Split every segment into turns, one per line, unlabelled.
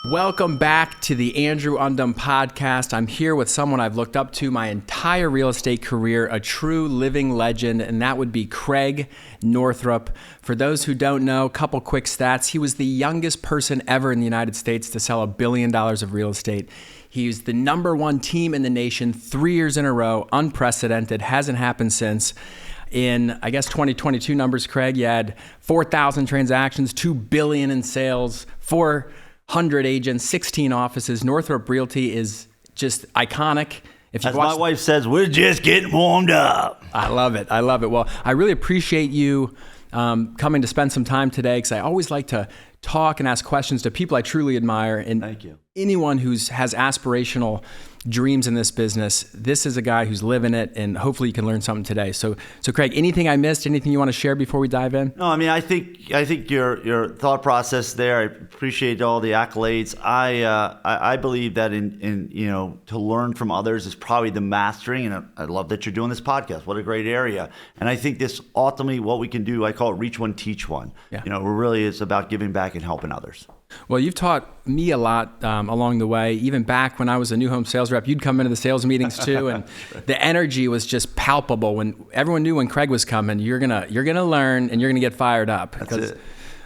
Welcome back to the Andrew Undem podcast. I'm here with someone I've looked up to my entire real estate career, a true living legend, and that would be Creig Northrop. For those who don't know, a couple quick stats. He was the youngest person ever in the United States to sell $1 billion of real estate. He's the number one team in the nation 3 years in a row, unprecedented, hasn't happened since. In, I guess, 2022 numbers, Creig, you had 4,000 transactions, $2 billion in sales, 400 agents, 16 offices. Northrop Realty is just iconic.
As my wife says, we're just getting warmed up.
I love it. I love it. Well, I really appreciate you coming to spend some time today, because I always like to talk and ask questions to people I truly admire. And
thank you.
Anyone who has aspirational dreams in this business, this is a guy who's living it, and hopefully you can learn something today. So Creig, anything I missed, anything you want to share before we dive in?
No, I mean, I think your thought process there, I appreciate all the accolades. I believe that in to learn from others is probably the mastering, and I love that you're doing this podcast. What a great area. And I think this ultimately what we can do, I call it reach one, teach one. Yeah. We're really, it's about giving back and helping others.
Well, you've taught me a lot along the way. Even back when I was a new home sales rep, you'd come into the sales meetings too, and the energy was just palpable. When everyone knew when Creig was coming, you're gonna learn and you're gonna get fired up.
That's it.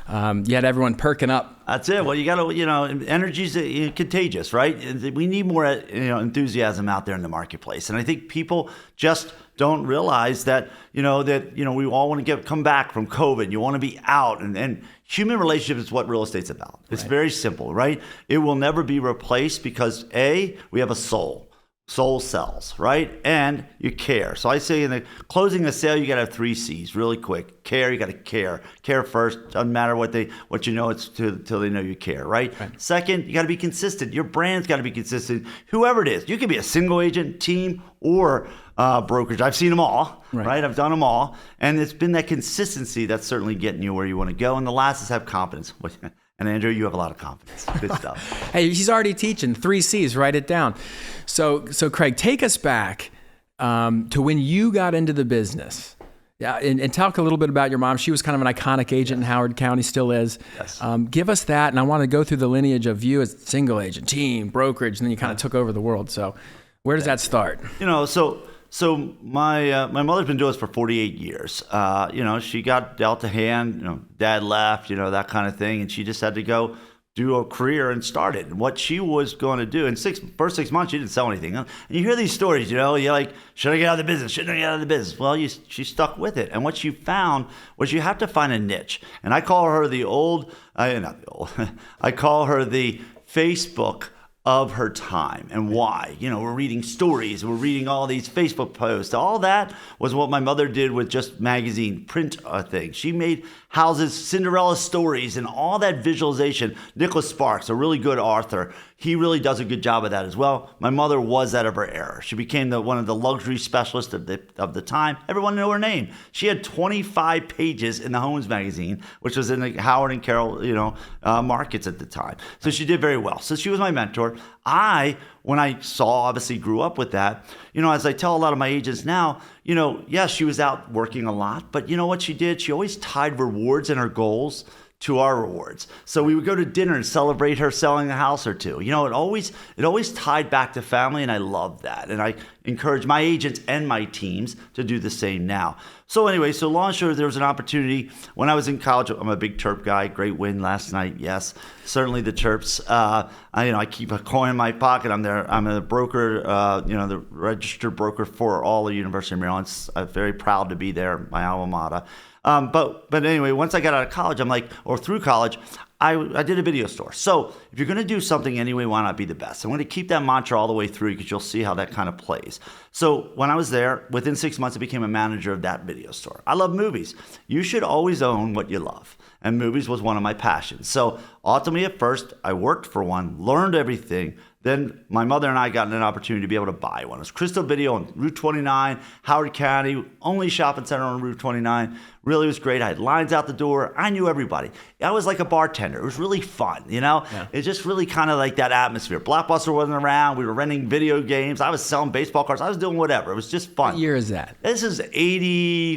You had everyone perking up.
That's it. Well, you got to, energy's contagious, right? We need more, enthusiasm out there in the marketplace, and I think people just don't realize that, we all want to come back from COVID. You want to be out, and human relationships is what real estate's about. It's very simple, right? It will never be replaced because we have a soul. Soul sells, right? And you care. So I say in the closing a sale, you got to have 3 C's really quick. Care, you got to care. Care first. Doesn't matter what it's till they know you care, right? Second, you got to be consistent. Your brand's got to be consistent. Whoever it is, you can be a single agent, team, or brokerage. I've seen them all, right? I've done them all. And it's been that consistency that's certainly getting you where you want to go. And the last is have confidence. And Andrew, you have a lot of confidence. Good stuff.
Hey, he's already teaching 3 C's. Write it down. So Creig, take us back to when you got into the business. Yeah, and talk a little bit about your mom. She was kind of an iconic agent in Howard County, still is.
Yes.
Give us that, and I want to go through the lineage of you as single agent, team, brokerage, and then you kind of took over the world. So where does that start?
So my mother's been doing this for 48 years. She got dealt a hand, dad left, that kind of thing. And she just had to go do a career and start it. And what she was going to do in first 6 months, she didn't sell anything. And you hear these stories, you're like, should I get out of the business? Shouldn't I get out of the business? Well, she stuck with it. And what she found was you have to find a niche. And I call her I call her the Facebook of her time. And why? We're reading stories, we're reading all these Facebook posts. All that was what my mother did with just magazine print things. She made houses, Cinderella stories, and all that visualization. Nicholas Sparks, a really good author, he really does a good job of that as well. My mother was that of her era. She became one of the luxury specialists of the time. Everyone knew her name. She had 25 pages in the Homes magazine, which was in the Howard and Carroll, markets at the time. So she did very well. So she was my mentor. When I obviously grew up with that, as I tell a lot of my agents now, yes, she was out working a lot, but you know what she did? She always tied rewards and her goals to our rewards. So we would go to dinner and celebrate her selling a house or two. It always tied back to family, and I love that. And I encourage my agents and my teams to do the same now. So anyway, long and short, there was an opportunity when I was in college. I'm a big Terp guy. Great win last night. Yes, certainly the Terps. I keep a coin in my pocket. I'm a broker, the registered broker for all the University of Maryland. I'm very proud to be there, my alma mater. But anyway, once I got out of college, through college, I did a video store. So if you're going to do something anyway, why not be the best? I'm going to keep that mantra all the way through because you'll see how that kind of plays. So when I was there, within 6 months, I became a manager of that video store. I love movies. You should always own what you love. And movies was one of my passions. So ultimately, at first, I worked for one, learned everything. Then my mother and I got an opportunity to be able to buy one. It was Crystal Video on Route 29, Howard County, only shopping center on Route 29. Really was great. I had lines out the door. I knew everybody. I was like a bartender. It was really fun, Yeah. It just really kind of like that atmosphere. Blockbuster wasn't around. We were renting video games. I was selling baseball cards. I was doing whatever. It was just fun.
What year is that?
This is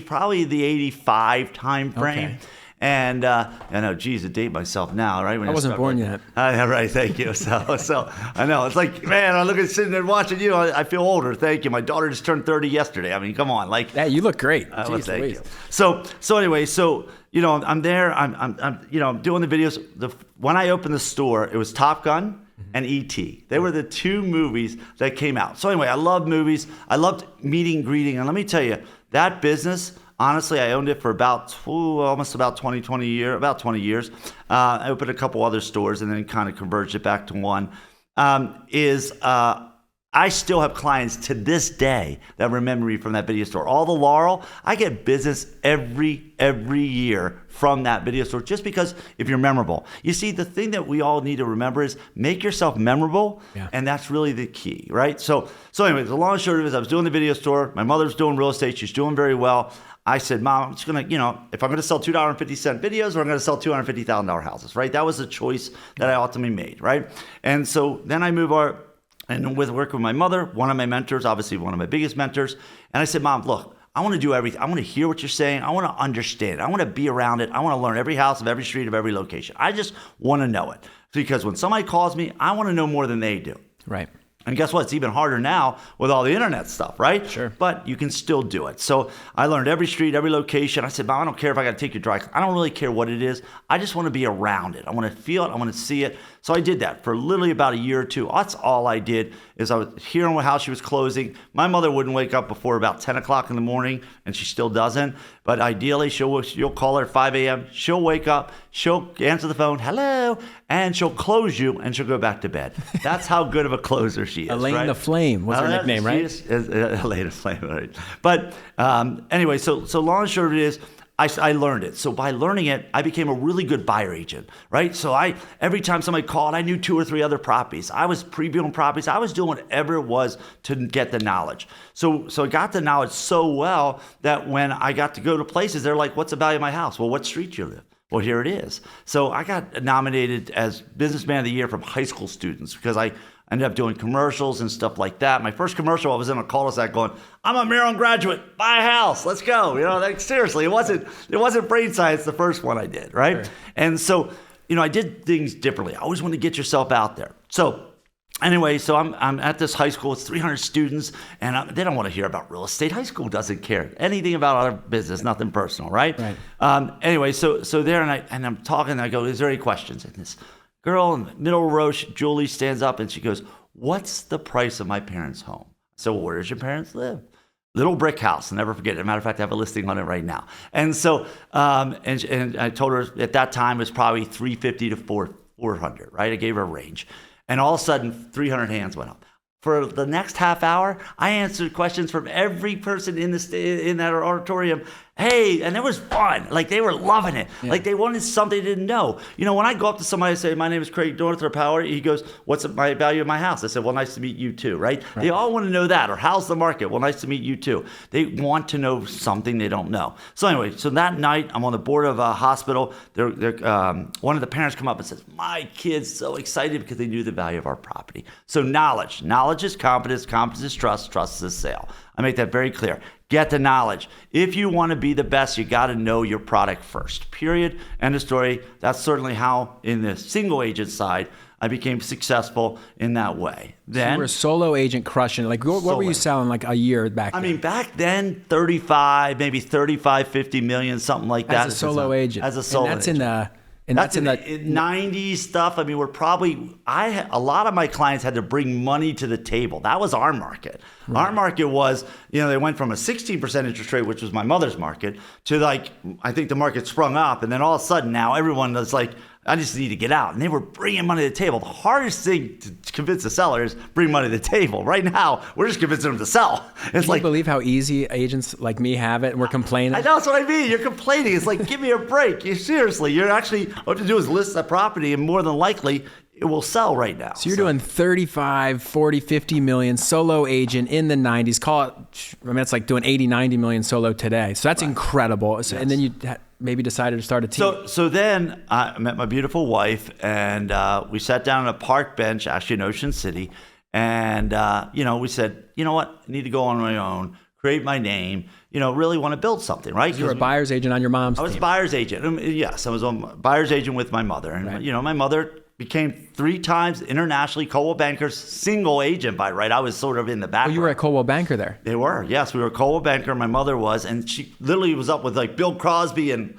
probably the 85 time frame. Okay. And I know, geez, to date myself now, right? When
I wasn't born yet.
Right, thank you. So I know, it's like, man, I look at sitting there watching you, I feel older. Thank you. My daughter just turned 30 yesterday. I mean, come on, like.
Yeah, you look great.
Well, thank you. So anyway, I'm there. I'm doing the videos. When I opened the store, it was Top Gun and E.T. They were the two movies that came out. So anyway, I love movies. I loved meeting, greeting. And let me tell you, that business, honestly, I owned it for almost about 20 years. I opened a couple other stores and then kind of converged it back to one. I still have clients to this day that remember me from that video store. All the Laurel, I get business every year from that video store just because if you're memorable. You see, the thing that we all need to remember is make yourself memorable, and that's really the key, right? So anyway, the long and short of it is I was doing the video store. My mother's doing real estate. She's doing very well. I said, Mom, I'm just going to, if I'm going to sell $2.50 videos or I'm going to sell $250,000 houses, right? That was the choice that I ultimately made, right? And so then I move on. And with working with my mother, one of my mentors, obviously one of my biggest mentors. And I said, Mom, look, I want to do everything. I want to hear what you're saying. I want to understand it. I want to be around it. I want to learn every house of every street of every location. I just want to know it. Because when somebody calls me, I want to know more than they do.
Right.
And guess what? It's even harder now with all the internet stuff, right?
Sure.
But you can still do it. So I learned every street, every location. I said, Mom, I don't care if I got to take your dry. I don't really care what it is. I just want to be around it. I want to feel it. I want to see it. So I did that for literally about a year or two. That's all I did is I was hearing how she was closing. My mother wouldn't wake up before about 10 o'clock in the morning, and she still doesn't. But ideally, you'll call her at 5 a.m. She'll wake up. She'll answer the phone, hello, and she'll close you, and she'll go back to bed. That's how good of a closer she is.
Elaine
right?
the Flame was her nickname, right?
She is Elaine the Flame, right? But anyway, so long and short of it is, I learned it. So by learning it, I became a really good buyer agent, right? So every time somebody called, I knew 2 or 3 other properties. I was previewing properties. I was doing whatever it was to get the knowledge. So I got the knowledge so well that when I got to go to places, they're like, what's the value of my house? Well, what street do you live? Well, here it is. So I got nominated as Businessman of the Year from high school students because I ended up doing commercials and stuff like that. My first commercial, I was in a cul-de-sac going, I'm a Maryland graduate, buy a house, let's go. Like seriously, it wasn't brain science the first one I did, right? Sure. And so, I did things differently. I always want to get yourself out there. So anyway, so I'm at this high school. It's 300 students, and they don't want to hear about real estate. High school doesn't care anything about our business, nothing personal, right? Anyway, so there, and I'm talking, and I go, is there any questions? And this girl in the middle row, Julie, stands up and she goes, what's the price of my parents' home? So where does your parents live? Little brick house. I'll never forget it. As a matter of fact, I have a listing on it right now. And so, and I told her at that time it was probably 350 to 400, right? I gave her a range. And all of a sudden, 300 hands went up. For the next half hour, I answered questions from every person in that auditorium. Hey, and it was fun. Like, they were loving it. Yeah. Like, they wanted something they didn't know. When I go up to somebody and say, my name is Creig Northrop, how are you? He goes, what's my value of my house? I said, well, nice to meet you too, right? They all want to know that. Or how's the market? Well, nice to meet you too. They want to know something they don't know. So anyway, that night, I'm on the board of a hospital. One of the parents come up and says, my kid's so excited because they knew the value of our property. So knowledge. Knowledge is competence. Competence is trust. Trust is a sale. I make that very clear. Get the knowledge. If you want to be the best, you got to know your product first. Period. End of story. That's certainly how, in the single agent side, I became successful in that way. Then
you were a solo agent crushing it. Like, what were you selling like a year back then?
I mean, back then, 35, maybe 35, 50 million, something like that.
As a solo agent.
As a solo agent.
And that's in the
90s stuff. I mean, a lot of my clients had to bring money to the table. That was our market. Right. Our market was, they went from a 16% interest rate, which was my mother's market, to I think the market sprung up. And then all of a sudden now everyone was like, I just need to get out. And they were bringing money to the table. The hardest thing to convince the seller is bring money to the table. Right now, we're just convincing them to sell.
Can you believe how easy agents like me have it and we're complaining?
I know, that's what I mean. You're complaining. It's like, give me a break. Seriously, you're actually, all you have to do is list that property and more than likely, it will sell right now.
So you're doing 35, 40, 50 million solo agent in the 90s. Call it, it's like doing 80, 90 million solo today. So that's incredible. So, yes. And then you maybe decided to start a team.
So then I met my beautiful wife, and we sat down on a park bench, actually in Ocean City. And, we said, you know what? I need to go on my own, create my name, really want to build something, right?
You were a buyer's agent on your mom's team.
I was a buyer's agent. Yes, I was a buyer's agent with my mother. And,
right.
My mother became 3 times internationally Coldwell Banker's single agent by right. I was sort of in the background.
Oh, you were a Coldwell Banker there?
They were. Yes, we were a Coldwell Banker. My mother was. And she literally was up with like Bill Crosby and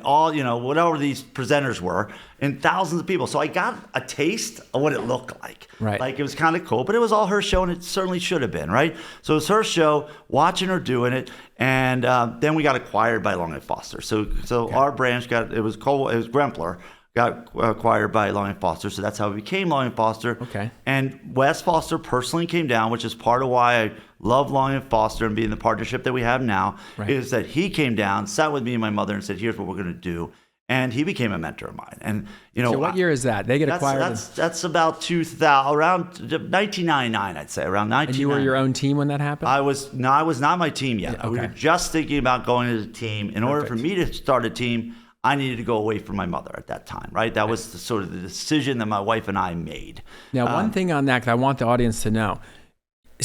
all, whatever these presenters were, and thousands of people. So I got a taste of what it looked like.
Right.
Like it was kind of cool, but it was all her show, and it certainly should have been, right? So it was her show, watching her doing it, and then we got acquired by Long & Foster. So okay. Our branch it was Grempler, got acquired by Long & Foster, so that's how it became Long & Foster.
Okay.
And Wes Foster personally came down, which is part of why I love Long & Foster and being the partnership that we have now, right. Is that he came down, sat with me and my mother and said, here's what we're going to do. And he became a mentor of mine. And,
so what year is that? They get acquired?
That's about 2000, around 1999, I'd say, around 1999.
And you were your own team when that happened?
I was not my team yet. Okay. We were just thinking about going as a team. In order for me to start a team, I needed to go away from my mother at that time, right? That was sort of the decision that my wife and I made.
Now, one thing on that, because I want the audience to know,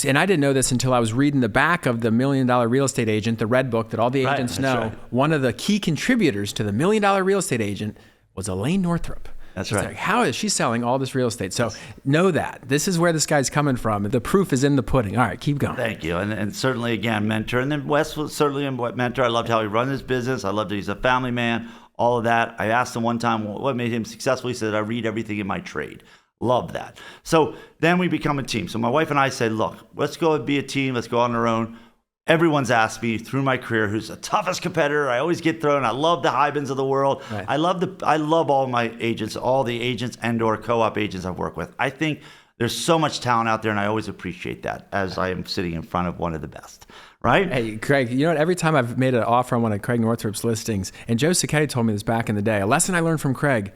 and I didn't know this until I was reading the back of the $1 Million Real Estate Agent, the red book that all the agents know. Right. One of the key contributors to the $1 Million Real Estate Agent was Elaine Northrop.
That's right.
Like, how is she selling all this real estate? So know that. This is where this guy's coming from. The proof is in the pudding. All right, keep going.
Thank you. And certainly, again, mentor. And then Wes was certainly a mentor. I loved how he run his business. I loved that he's a family man, all of that. I asked him one time what made him successful. He said, I read everything in my trade. Love that. So then we become a team. So my wife and I said, look, let's go and be a team. Let's go on our own. Everyone's asked me through my career who's the toughest competitor. I always get thrown. I love the Hybens of the world. Right. I love all my agents, all the agents and or co-op agents I've worked with. I think there's so much talent out there, and I always appreciate that as I am sitting in front of one of the best. Right?
Hey, Creig, you know what? Every time I've made an offer on one of Creig Northrop's listings, and Joe Cicchetti told me this back in the day, a lesson I learned from Creig,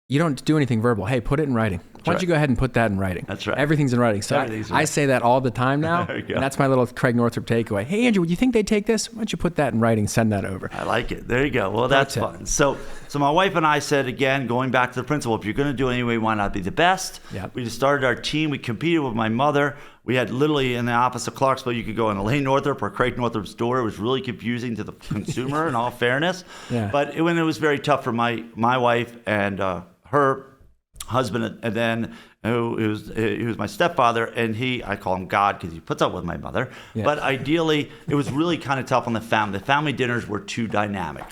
you don't do anything verbal. Hey, put it in writing. Why don't you go ahead and put that in writing?
That's right.
Everything's in writing. So I say that all the time now, and that's my little Creig Northrop takeaway. Hey, Andrew, would you think they'd take this? Why don't you put that in writing, send that over?
I like it. There you go. Well, that's fun. So my wife and I said, again, going back to the principle, if you're going to do it anyway, why not be the best?
Yep.
We just started our team. We competed with my mother. We had literally in the office of Clarksville, you could go in Elaine Northrop or Creig Northrop's door. It was really confusing to the consumer in all fairness.
Yeah.
But when it was very tough for my wife and her husband, and then he was my stepfather, and I call him God because he puts up with my mother. Yeah. But ideally, it was really kind of tough on the family. The family dinners were too dynamic.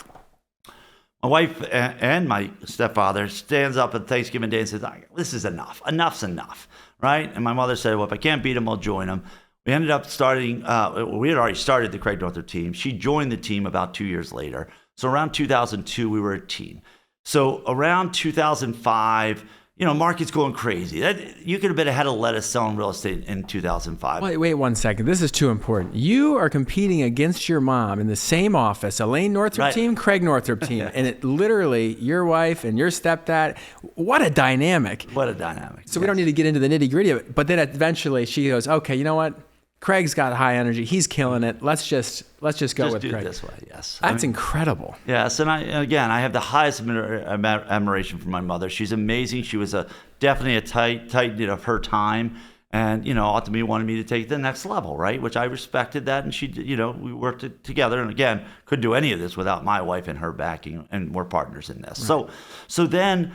My wife and my stepfather stands up on Thanksgiving Day and says, this is enough. Enough's enough, right? And my mother said, well, if I can't beat him, I'll join him. We ended up starting, we had already started the Creig Northrop team. She joined the team about 2 years later. So around 2002, we were a team. So around 2005, market's going crazy. You could have been ahead of lettuce selling real estate in 2005.
Wait 1 second. This is too important. You are competing against your mom in the same office, Elaine Northrop team, Creig Northrop team. And it literally, your wife and your stepdad, what a dynamic.
What a dynamic.
So we don't need to get into the nitty gritty of it. But then eventually she goes, okay, you know what? Creig's got high energy. He's killing it. Let's just go with Creig.
Just do it this way, yes.
That's incredible.
Yes, and I have the highest admiration for my mother. She's amazing. She was definitely a tight knit of her time, and ultimately wanted me to take it to the next level, right? Which I respected that, and she, we worked it together. And again, couldn't do any of this without my wife and her backing, and we're partners in this. Right. So then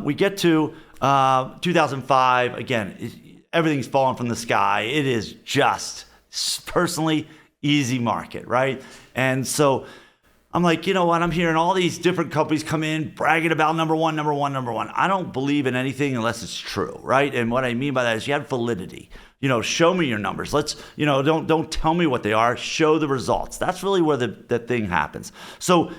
we get to 2005 again. Everything's falling from the sky. It is just personally easy market, right? And so I'm like, you know what? I'm hearing all these different companies come in bragging about number one. I don't believe in anything unless it's true, right? And what I mean by that is you have validity. Show me your numbers. Let's, don't tell me what they are. Show the results. That's really where the thing happens. So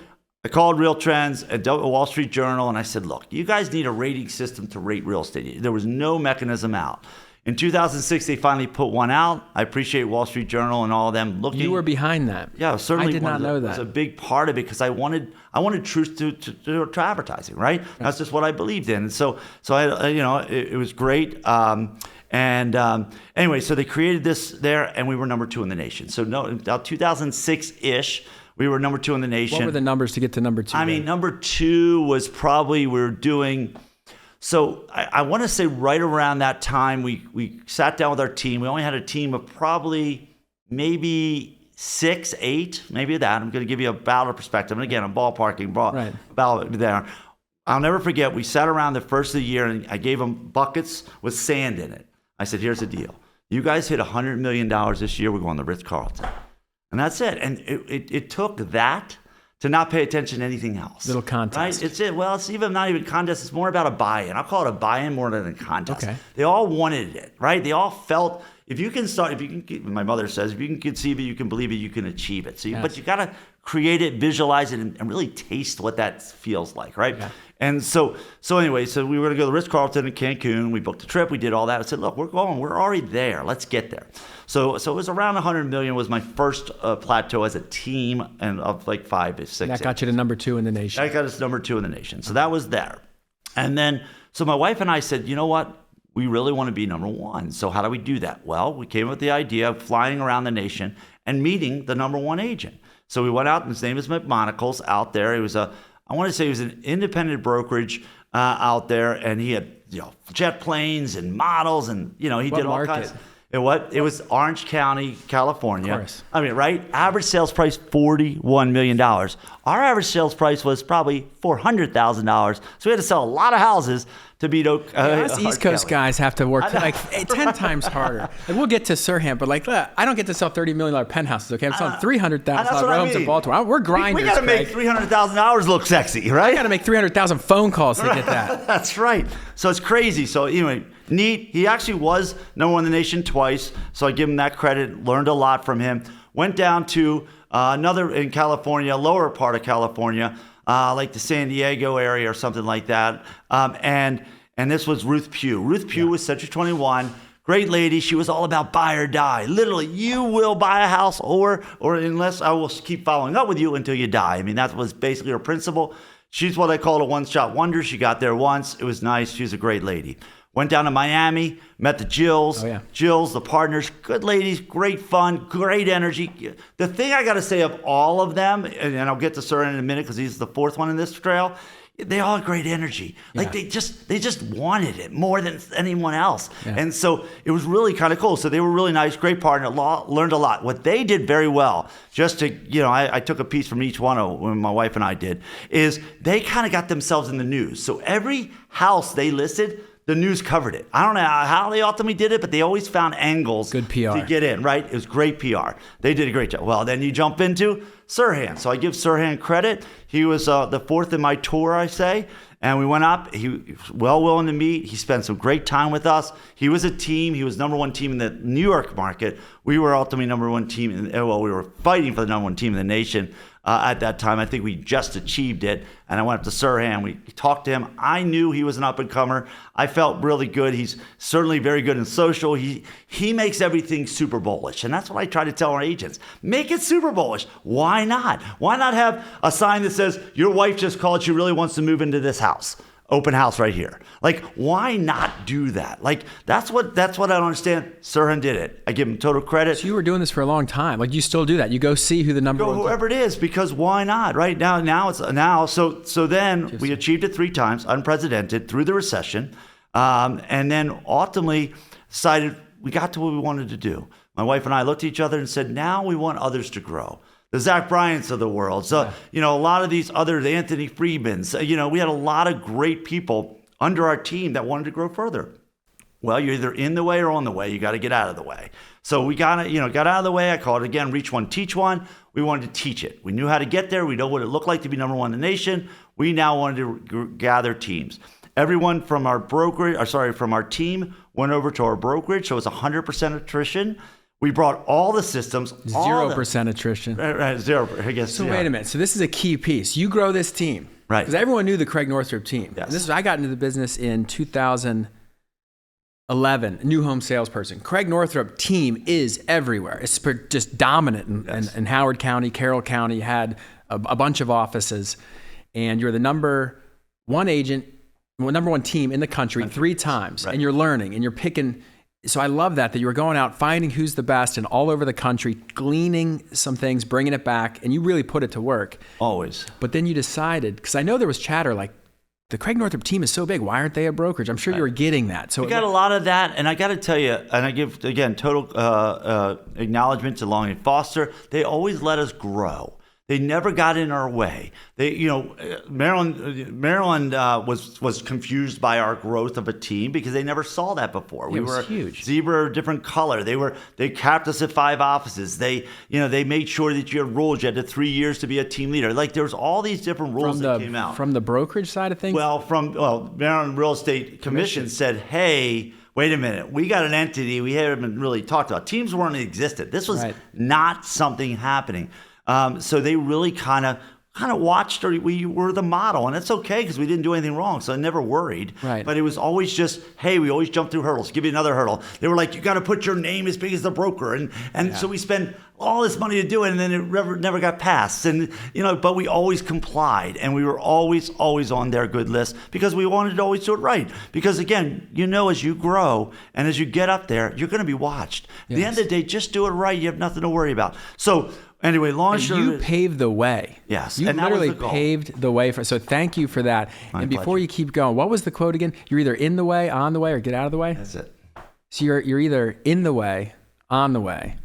I called Real Trends at Wall Street Journal, and I said, look, you guys need a rating system to rate real estate. There was no mechanism out. In 2006, they finally put one out. I appreciate Wall Street Journal and all of them looking.
You were behind that.
Yeah, certainly.
I did not know that.
It was a big part of it because I wanted truth to advertising, right? That's just what I believed in. And so it was great. Anyway, so they created this there, and we were number 2 in the nation. So about 2006-ish, we were number 2 in the nation.
What were the numbers to get to number 2?
I mean, number 2 was probably we were doing. So I want to say right around that time, we sat down with our team. We only had a team of probably maybe 6, 8, maybe that. I'm going to give you a battle perspective. And again, I'm ballparking,
Right.
battle there. I'll never forget, we sat around the first of the year and I gave them buckets with sand in it. I said, here's the deal. You guys hit $100 million this year, we're going to Ritz-Carlton. And that's it. And it took that to not pay attention to anything else.
Little contest.
Right? It's it. Well, it's even not even contest. It's more about a buy-in. I'll call it a buy-in more than a contest.
Okay.
They all wanted it, right? They all felt, my mother says, if you can conceive it, you can believe it, you can achieve it. So,
Yes.
But you got to create it, visualize it, and really taste what that feels like, right?
Yeah.
And so anyway, so we were going to go to the Ritz-Carlton in Cancun. We booked a trip. We did all that. I said, look, we're already there. Let's get there. So it was around 100 million was my first plateau as a team, and of like 5 to 6.
And that got you to number 2 in the nation.
That got us number 2 in the nation. So that was there. And then, so my wife and I said, you know what? We really want to be number 1. So how do we do that? Well, we came up with the idea of flying around the nation and meeting the number 1 agent. So we went out, and his name is McMonacles out there. He was I want to say he was an independent brokerage out there, and he had jet planes and models, and he
What
did all
market?
kinds. It was Orange County, California.
Of course.
I mean, right? Average sales price $41 million. Our average sales price was probably $400,000. So we had to sell a lot of houses to beat
us East Coast guys have to work like 10 times harder. Like, we'll get to Sirhan, but like, look, I don't get to sell $30 million penthouses. Okay, I'm selling $300,000 homes in Baltimore. We're grinders.
We got to make $300,000 look sexy, right?
I got to make 300,000 phone calls to get that.
That's right. So it's crazy. So anyway, neat. He actually was number 1 in the nation twice. So I give him that credit. Learned a lot from him. Went down to another in California, lower part of California, like the San Diego area or something like that. And this was Ruth Pugh. Ruth Pugh was Century 21. Great lady. She was all about buy or die. Literally, you will buy a house or unless I will keep following up with you until you die. I mean, that was basically her principle. She's what I call a one-shot wonder. She got there once. It was nice. She was a great lady. Went down to Miami, met the Jills.
Oh, yeah.
Jills, the partners, good ladies, great fun, great energy. The thing I got to say of all of them, and I'll get to Sir in a minute because he's the 4th one in this trail, they all had great energy. Like
Yeah.
they just wanted it more than anyone else.
Yeah.
And so it was really kind of cool. So they were really nice, great partner, learned a lot. What they did very well, just to, I took a piece from each one of when my wife and I did, is they kind of got themselves in the news. So every house they listed, the news covered it. I don't know how they ultimately did it, but they always found angles
Good PR.
to get in, right? It was great PR. They did a great job. Well, then you jump into Sirhan. So I give Sirhan credit. He was the 4th in my tour, I say. And we went up. He was willing to meet. He spent some great time with us. He was a team. He was number 1 team in the New York market. We were ultimately number 1 team. We were fighting for the number 1 team in the nation. At that time, I think we just achieved it. And I went up to Sirhan. We talked to him. I knew he was an up-and-comer. I felt really good. He's certainly very good in social. He makes everything super bullish. And that's what I try to tell our agents. Make it super bullish. Why not? Why not have a sign that says, your wife just called, she really wants to move into this house. Open house right here. Like, why not do that? Like, that's what I don't understand. Sirhan did it. I give him total credit.
So you were doing this for a long time. Like, you still do that. You go see who the number one.
Whoever it is, because why not? Right now it's now. So then we achieved it 3 times, unprecedented, through the recession, and then ultimately decided we got to what we wanted to do. My wife and I looked at each other and said, now we want others to grow. The Zach Bryants of the world. So, a lot of these others, the Anthony Freedmans, we had a lot of great people under our team that wanted to grow further. Well, you're either in the way or on the way. You got to get out of the way. So we got out of the way. I call it again, reach one, teach one. We wanted to teach it. We knew how to get there. We know what it looked like to be number 1 in the nation. We now wanted to gather teams. Everyone from our from our team went over to our brokerage. So it was 100% attrition. We brought all the systems.
0% attrition.
Right, 0, I guess.
So wait a minute. So this is a key piece. You grow this team.
Right.
Because everyone knew the Creig Northrop team.
Yes.
I got into the business in 2011, new home salesperson. Creig Northrop team is everywhere. It's just dominant in Howard County, Carroll County, had a bunch of offices. And you're the number 1 agent, number 1 team in the country 3 times. Right. And you're learning and you're picking. So I love that you were going out, finding who's the best and all over the country, gleaning some things, bringing it back, and you really put it to work.
Always.
But then you decided, because I know there was chatter like, the Creig Northrop team is so big. Why aren't they a brokerage? I'm sure you were getting that. So
we got a lot of that, and I got to tell you, and I give again total acknowledgement to Long and Foster. They always let us grow. They never got in our way. Maryland was confused by our growth of a team because they never saw that before.
We were huge.
Zebra, different color. They capped us at 5 offices. They made sure that you had rules. You had 3 years to be a team leader. Like there's all these different rules that came out
from the brokerage side of things.
Maryland Real Estate Commission said, hey. Wait a minute. We got an entity we haven't really talked about. Teams weren't existent. This was not something happening. So they really kind of watched, or we were the model, and it's okay because we didn't do anything wrong, so I never worried.
Right.
But it was always just, hey, we always jump through hurdles. Give you another hurdle. They were like, you got to put your name as big as the broker, and so we spent all this money to do it, and then it never got passed. And but we always complied, and we were always on their good list because we wanted to always do it right. Because again, as you grow and as you get up there, you're going to be watched. At the end of the day, just do it right. You have nothing to worry about. So. Anyway,
you paved the way.
Yes.
You literally paved the way. So thank you for that.
My
before
pleasure.
you keep going, what was the quote again? You're either in the way, on the way, or get out of the way?
That's it.
So you're either in the way, on the way.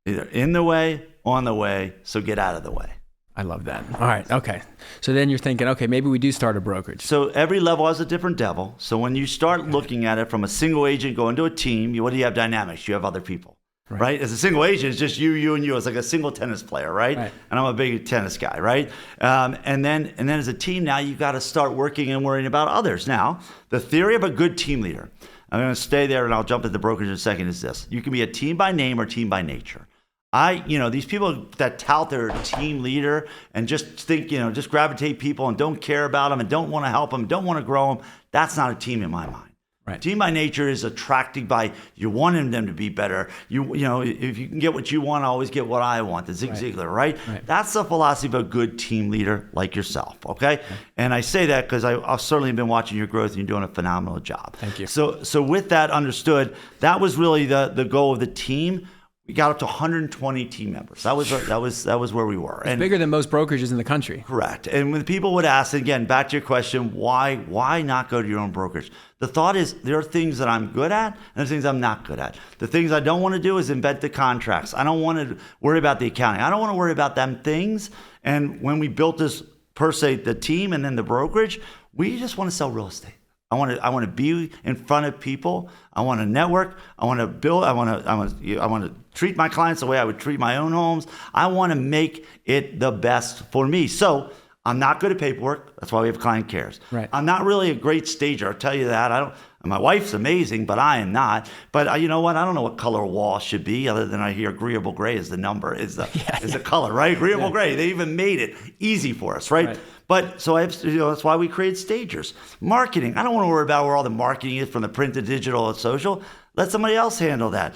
Either in the way, on the way, so get out of the way.
I love that. All right. Okay. So then you're thinking, okay, maybe we do start a brokerage.
So every level has a different devil. So when you start looking at it from a single agent going to a team, what do you have dynamics? You have other people. Right? As a single agent, it's just you, and you. It's like a single tennis player, right? And I'm a big tennis guy, right? And then as a team now, you got to start working and worrying about others. Now, the theory of a good team leader, I'm going to stay there and I'll jump at the brokerage in a second, is this. You can be a team by name or team by nature. These people that tout their team leader and just think, just gravitate people and don't care about them and don't want to help them, don't want to grow them, that's not a team in my mind.
Right.
Team by nature is attracted by you wanting them to be better. If you can get what you want, I always get what I want. The Zig Ziglar, right? That's the philosophy of a good team leader like yourself, okay? And I say that because I've certainly been watching your growth and you're doing a phenomenal job.
Thank you.
So with that understood, that was really the goal of the team. We got up to 120 team members. That was where we were.
It's bigger than most brokerages in the country.
Correct. And when people would ask, again, back to your question, why not go to your own brokerage? The thought is there are things that I'm good at and there's things I'm not good at. The things I don't want to do is invent the contracts. I don't want to worry about the accounting. I don't want to worry about them things. And when we built this, per se, the team and then the brokerage, we just want to sell real estate. I want to be in front of people. I want to network. I want to build. I want to treat my clients the way I would treat my own homes. I want to make it the best for me. So I'm not good at paperwork. That's why we have client cares.
Right.
I'm not really a great stager. I'll tell you that. My wife's amazing, but I am not. But you know what? I don't know what color a wall should be, other than I hear agreeable gray is the number, is the color, right? Agreeable gray. They even made it easy for us, right? But so that's why we create stagers. Marketing. I don't want to worry about where all the marketing is from the print to digital and social. Let somebody else handle that.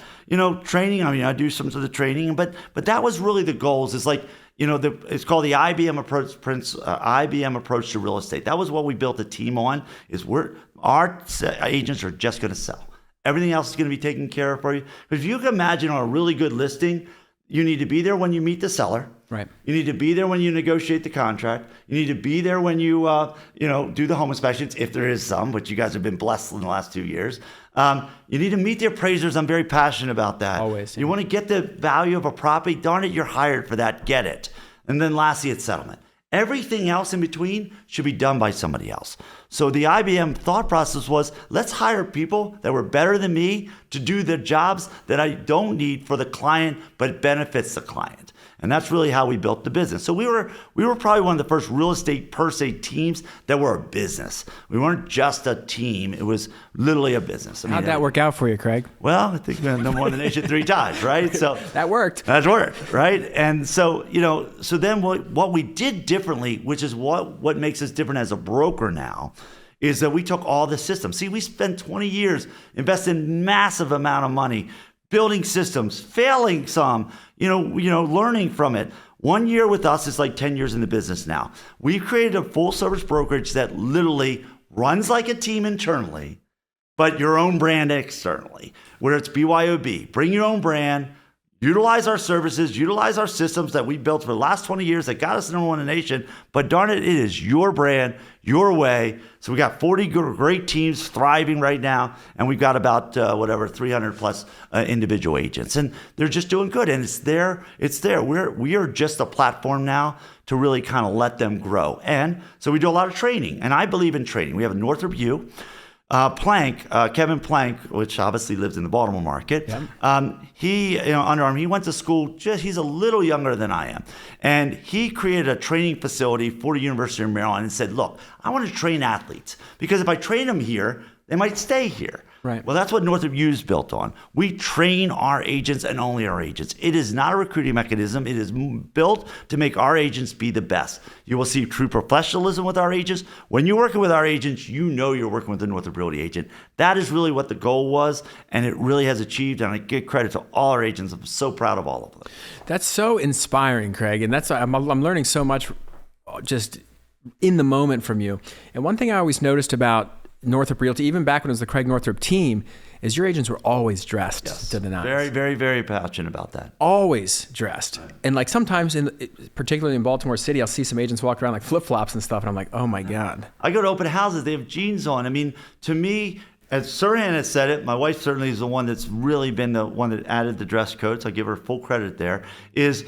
Training. I do some of the training, but that was really the goals. It's like, it's called the IBM approach to real estate. That was what we built the team on. Our agents are just going to sell. Everything else is going to be taken care of for you. But if you can imagine on a really good listing, you need to be there when you meet the seller.
Right.
You need to be there when you negotiate the contract. You need to be there when you, do the home inspections, if there is some, which you guys have been blessed in the last 2 years. You need to meet the appraisers. I'm very passionate about that.
Always.
You want to get the value of a property. Darn it, you're hired for that. Get it. And then lastly, it's settlement. Everything else in between should be done by somebody else. So the IBM thought process was, let's hire people that were better than me to do the jobs that I don't need for the client, but it benefits the client. And that's really how we built the business. So we were probably one of the first real estate per se teams that were a business. We weren't just a team. It was literally a business.
How'd that work out for you, Creig?
Well, I think we number one in the nation 3 times, right? So
that worked.
That's worked, right? And so, so then what we did differently, which is what makes us different as a broker now, is that we took all the systems. See, we spent 20 years investing massive amount of money, building systems, failing some, learning from it. 1 year with us is like 10 years in the business now. We've created a full service brokerage that literally runs like a team internally, but your own brand externally, where it's BYOB. Bring your own brand, Utilize our services, utilize our systems that we built for the last 20 years that got us number one in the nation. But darn it, it is your brand, your way. So we got 40 great teams thriving right now, and we've got about 300 plus individual agents, and they're just doing good. And it's there. We are just a platform now to really kind of let them grow. And so we do a lot of training, and I believe in training. We have a Northrop U. Kevin Plank, which obviously lives in the Baltimore market, he, Under Armour, he went to school, he's a little younger than I am. And he created a training facility for the University of Maryland and said, look, I want to train athletes because if I train them here, they might stay here.
Right.
Well, that's what Northrop U is built on. We train our agents and only our agents. It is not a recruiting mechanism. It is built to make our agents be the best. You will see true professionalism with our agents. When you're working with our agents, you know you're working with a Northrop Realty agent. That is really what the goal was, and it really has achieved, and I give credit to all our agents. I'm so proud of all of them.
That's so inspiring, Creig, and I'm learning so much just in the moment from you. And one thing I always noticed about Northrop Realty, even back when it was the Creig Northrop team, is your agents were always dressed to the nines.
Very, very, very passionate about that.
Always dressed. Right. And like sometimes, particularly in Baltimore City, I'll see some agents walk around like flip-flops and stuff, and I'm like, oh my God.
I go to open houses, they have jeans on. I mean, to me, as Sirhan has said it, my wife certainly is the one that's really been the one that added the dress code, so I give her full credit there, is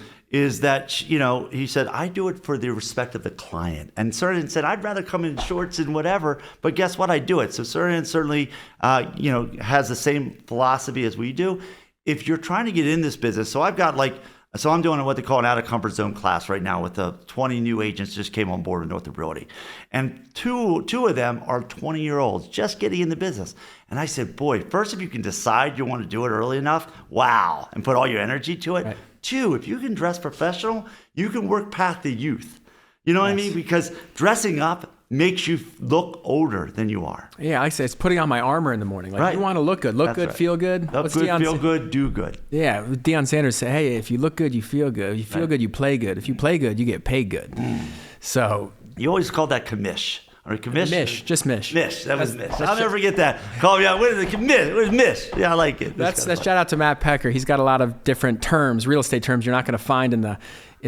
that, he said, I do it for the respect of the client. And Sirhan said, I'd rather come in shorts and whatever, but guess what? I do it. So Sirhan certainly, has the same philosophy as we do. If you're trying to get in this business, so I'm doing what they call an out of comfort zone class right now with 20 new agents just came on board with Northrop Realty. And two of them are 20-year-olds just getting in the business. And I said, boy, first, if you can decide you want to do it early enough, wow, and put all your energy to it. Right. Two, if you can dress professional, you can work past the youth. You know what I mean? Because dressing up makes you look older than you are.
Yeah, I say it's putting on my armor in the morning. Like, you want to look good. Look good, feel good.
Look good, feel good, do good.
Yeah, Deion Sanders said, hey, if you look good, you feel good. If you feel good, you play good. If you play good, you get paid good. So
you always call that commish. Or commish?
Just Mish.
Mish, that was Mish. I'll never forget that. Call me out. What is it? Where's Mish? Yeah, I like it.
That's shout out to Matt Pecker. He's got a lot of different terms, real estate terms you're not going to find in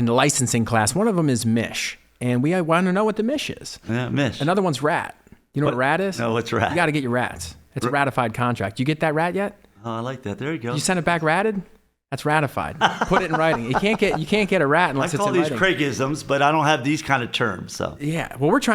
the licensing class. One of them is Mish, and we want to know what the Mish is.
Yeah, Mish.
Another one's rat. You know what rat is?
No, what's rat?
You got to get your rats. It's a ratified contract. You get that rat yet?
Oh, I like that. There you go.
You send it back ratted? That's ratified. Put it in writing. You can't get a rat unless it's in writing.
I call these Craigisms, but I don't have these kind of terms. So
yeah, well, we're just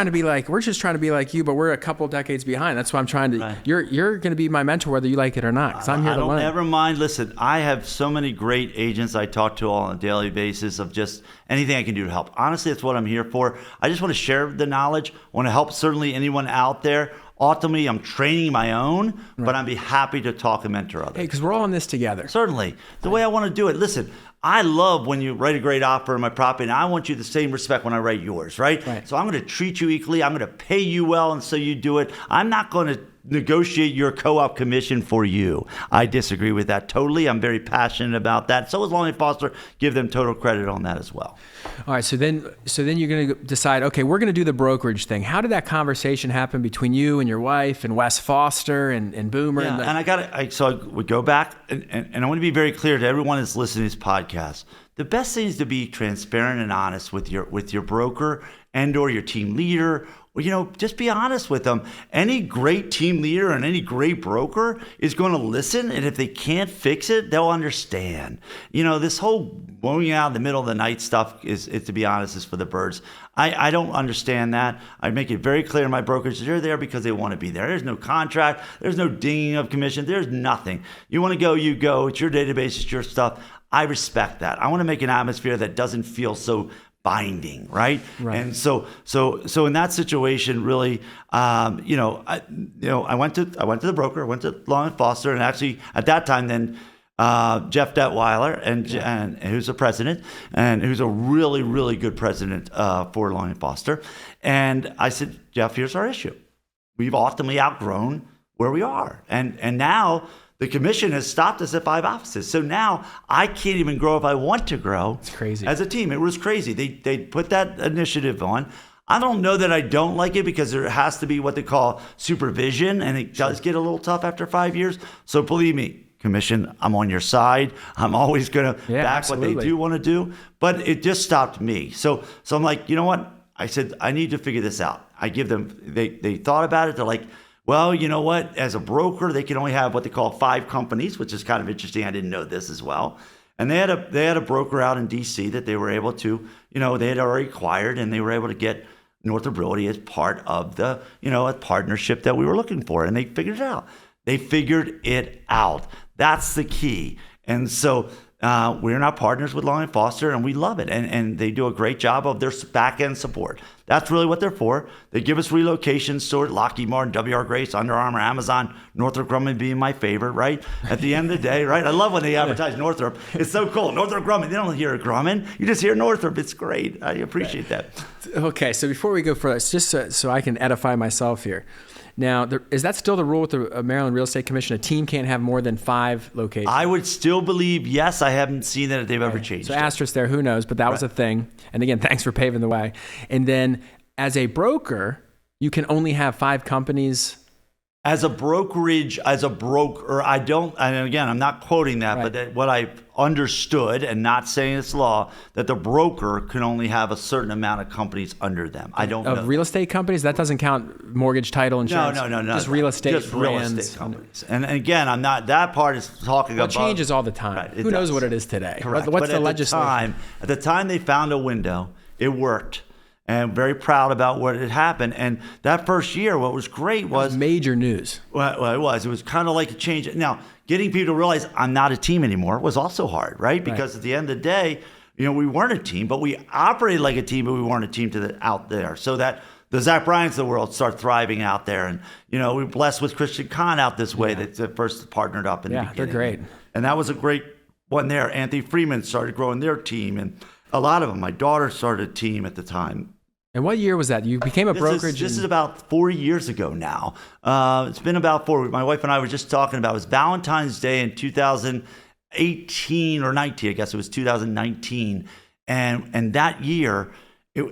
trying to be like you, but we're a couple decades behind. That's why I'm trying to. Right. You're going to be my mentor whether you like it or not, because I'm here to learn.
I don't ever mind. Listen, I have so many great agents I talk to all on a daily basis of just anything I can do to help. Honestly, that's what I'm here for. I just want to share the knowledge. I want to help certainly anyone out there. Ultimately, I'm training my own, but I'd be happy to talk and mentor others.
Hey, because we're all in this together.
Certainly. The way I want to do it. Listen, I love when you write a great offer in my property, and I want you the same respect when I write yours, right? So I'm going to treat you equally. I'm going to pay you well, and so you do it. I'm not going to negotiate your co-op commission for you. I disagree with that totally. I'm very passionate about that. So is Long & Foster. Give them total credit on that as well.
All right. So then you're going to decide, okay, we're going to do the brokerage thing. How did that conversation happen between you and your wife and Wes Foster and Boomer?
Yeah, and I would go back and I want to be very clear to everyone that's listening to this podcast. The best thing is to be transparent and honest with your broker and or your team leader. Just be honest with them. Any great team leader and any great broker is going to listen, and if they can't fix it, they'll understand. This whole blowing out in the middle of the night stuff is to be honest, is for the birds. I don't understand that. I make it very clear to my brokers, they're there because they want to be there. There's no contract. There's no dinging of commission. There's nothing. You want to go, you go. It's your database. It's your stuff. I respect that. I want to make an atmosphere that doesn't feel so binding, right? And so in that situation, really, I went to the broker, I went to Long & Foster, and actually at that time then Jeff Detweiler and who's the president and who's a really, really good president for Long & Foster. And I said, Jeff, here's our issue. We've ultimately outgrown where we are, and now the commission has stopped us at 5 offices. So now I can't even grow if I want to grow.
It's crazy.
As a team. It was crazy. They put that initiative on. I don't know that I don't like it because there has to be what they call supervision, and it does get a little tough after 5 years. So believe me, Commission, I'm on your side. I'm always going to back
absolutely.
what they do want to do. But it just stopped me. So I'm like, you know what? I said, I need to figure this out. I give them, they thought about it. They're like, well, you know what? As a broker, they can only have what they call 5 companies, which is kind of interesting. I didn't know this as well. And they had a broker out in DC that they were able to, they had already acquired, and they were able to get Northrop Realty as part of the, a partnership that we were looking for. And they figured it out. They figured it out. That's the key. And so we're not partners with Long & Foster, and we love it. And they do a great job of their back-end support. That's really what they're for. They give us relocations to Lockheed Martin, W.R. Grace, Under Armour, Amazon, Northrop Grumman being my favorite, right? At the end of the day, right? I love when they advertise Northrop. It's so cool. Northrop Grumman. They don't hear Grumman. You just hear Northrop. It's great. I appreciate that.
Okay, so before we go further, it's just so I can edify myself here. Now, is that still the rule with the Maryland Real Estate Commission? A team can't have more than 5 locations?
I would still believe yes. I haven't seen that they've ever changed.
So asterisk there, who knows? But that was a thing. And again, thanks for paving the way. And then as a broker, you can only have 5 companies.
As a broker, I don't, and again, I'm not quoting that, but what I understood, and not saying it's law, that the broker can only have a certain amount of companies under them. I don't know.
Of real estate companies? That doesn't count mortgage, title, insurance?
No.
Just real estate
Just
brands.
real estate companies. And again, I'm not, that part is talking about.
It changes all the time.
Right,
who knows what it is today?
Correct.
What's
but
the legislation?
At the time they found a window, it worked. And very proud about what had happened. And that first year, what was great was
major news.
Well, it was. It was kind of like a change. Now, getting people to realize I'm not a team anymore was also hard, right? Because at the end of the day, we weren't a team, but we operated like a team, but we weren't a team out there. So that the Zach Bryants of the world start thriving out there. And, we're blessed with Christian Kahn out this way that first partnered up in the beginning.
They're great.
And that was a great one there. Anthony Freeman started growing their team. And a lot of them, my daughter started a team at the time.
And what year was that? You became a brokerage?
This is about 4 years ago now. It's been about 4. My wife and I were just talking about it. It was Valentine's Day in 2018 or 19. I guess it was 2019. And that year,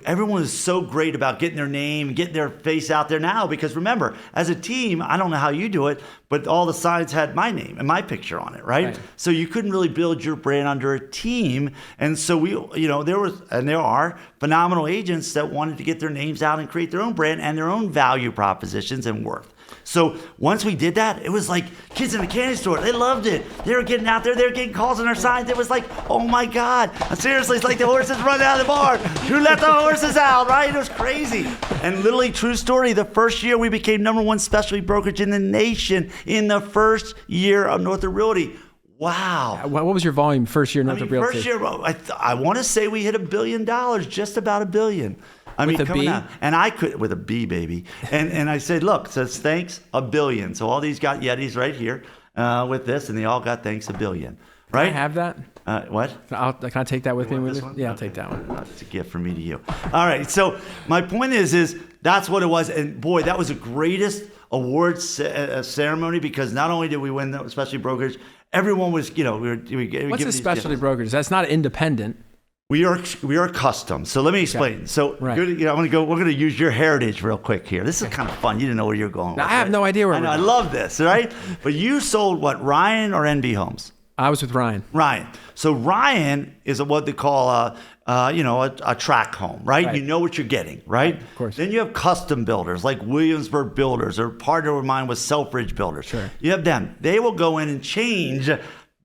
everyone was so great about getting their name, getting their face out there now. Because remember, as a team, I don't know how you do it, but all the signs had my name and my picture on it, right? So you couldn't really build your brand under a team. And so there are phenomenal agents that wanted to get their names out and create their own brand and their own value propositions and worth. So once we did that, it was like kids in a candy store. They loved it. They were getting out there. They were getting calls on our signs. It was like, oh my God. Seriously, it's like the horses run out of the barn. Who let the horses out, right? It was crazy. And literally, true story, the first year we became #1 specialty brokerage in the nation in the first year of Northrop Realty. Wow.
What was your volume first year Northrop Realty?
First year, I want to say we hit $1 billion, just about $1 billion.
With a B?
Out. And I could, with a B, baby. And I said, look, it says thanks $1 billion. So all these got Yetis right here with this, and they all got thanks $1 billion. Right?
Can I have that?
What?
Can I take that with me? Yeah, I'll
Okay.
take that one.
It's a gift from me to you. All right. So my point is that's what it was. And boy, that was the greatest awards ceremony, because not only did we win the specialty brokerage, everyone was,
What's a specialty brokerage? That's not independent.
We are custom. So let me explain.
Okay.
So
right.
We're going to use your heritage real quick here. This is kind of fun. You didn't know where you're going.
Now, I have no idea where
I know.
we're
I
going.
love this, right? But you sold what, Ryan or NB Homes?
I was with Ryan.
Ryan. So Ryan is what they call a track home, right? You know what you're getting, right?
Of course.
Then you have custom builders like Williamsburg Builders, or partner of mine was Selfridge Builders.
Sure.
You have them. They will go in and change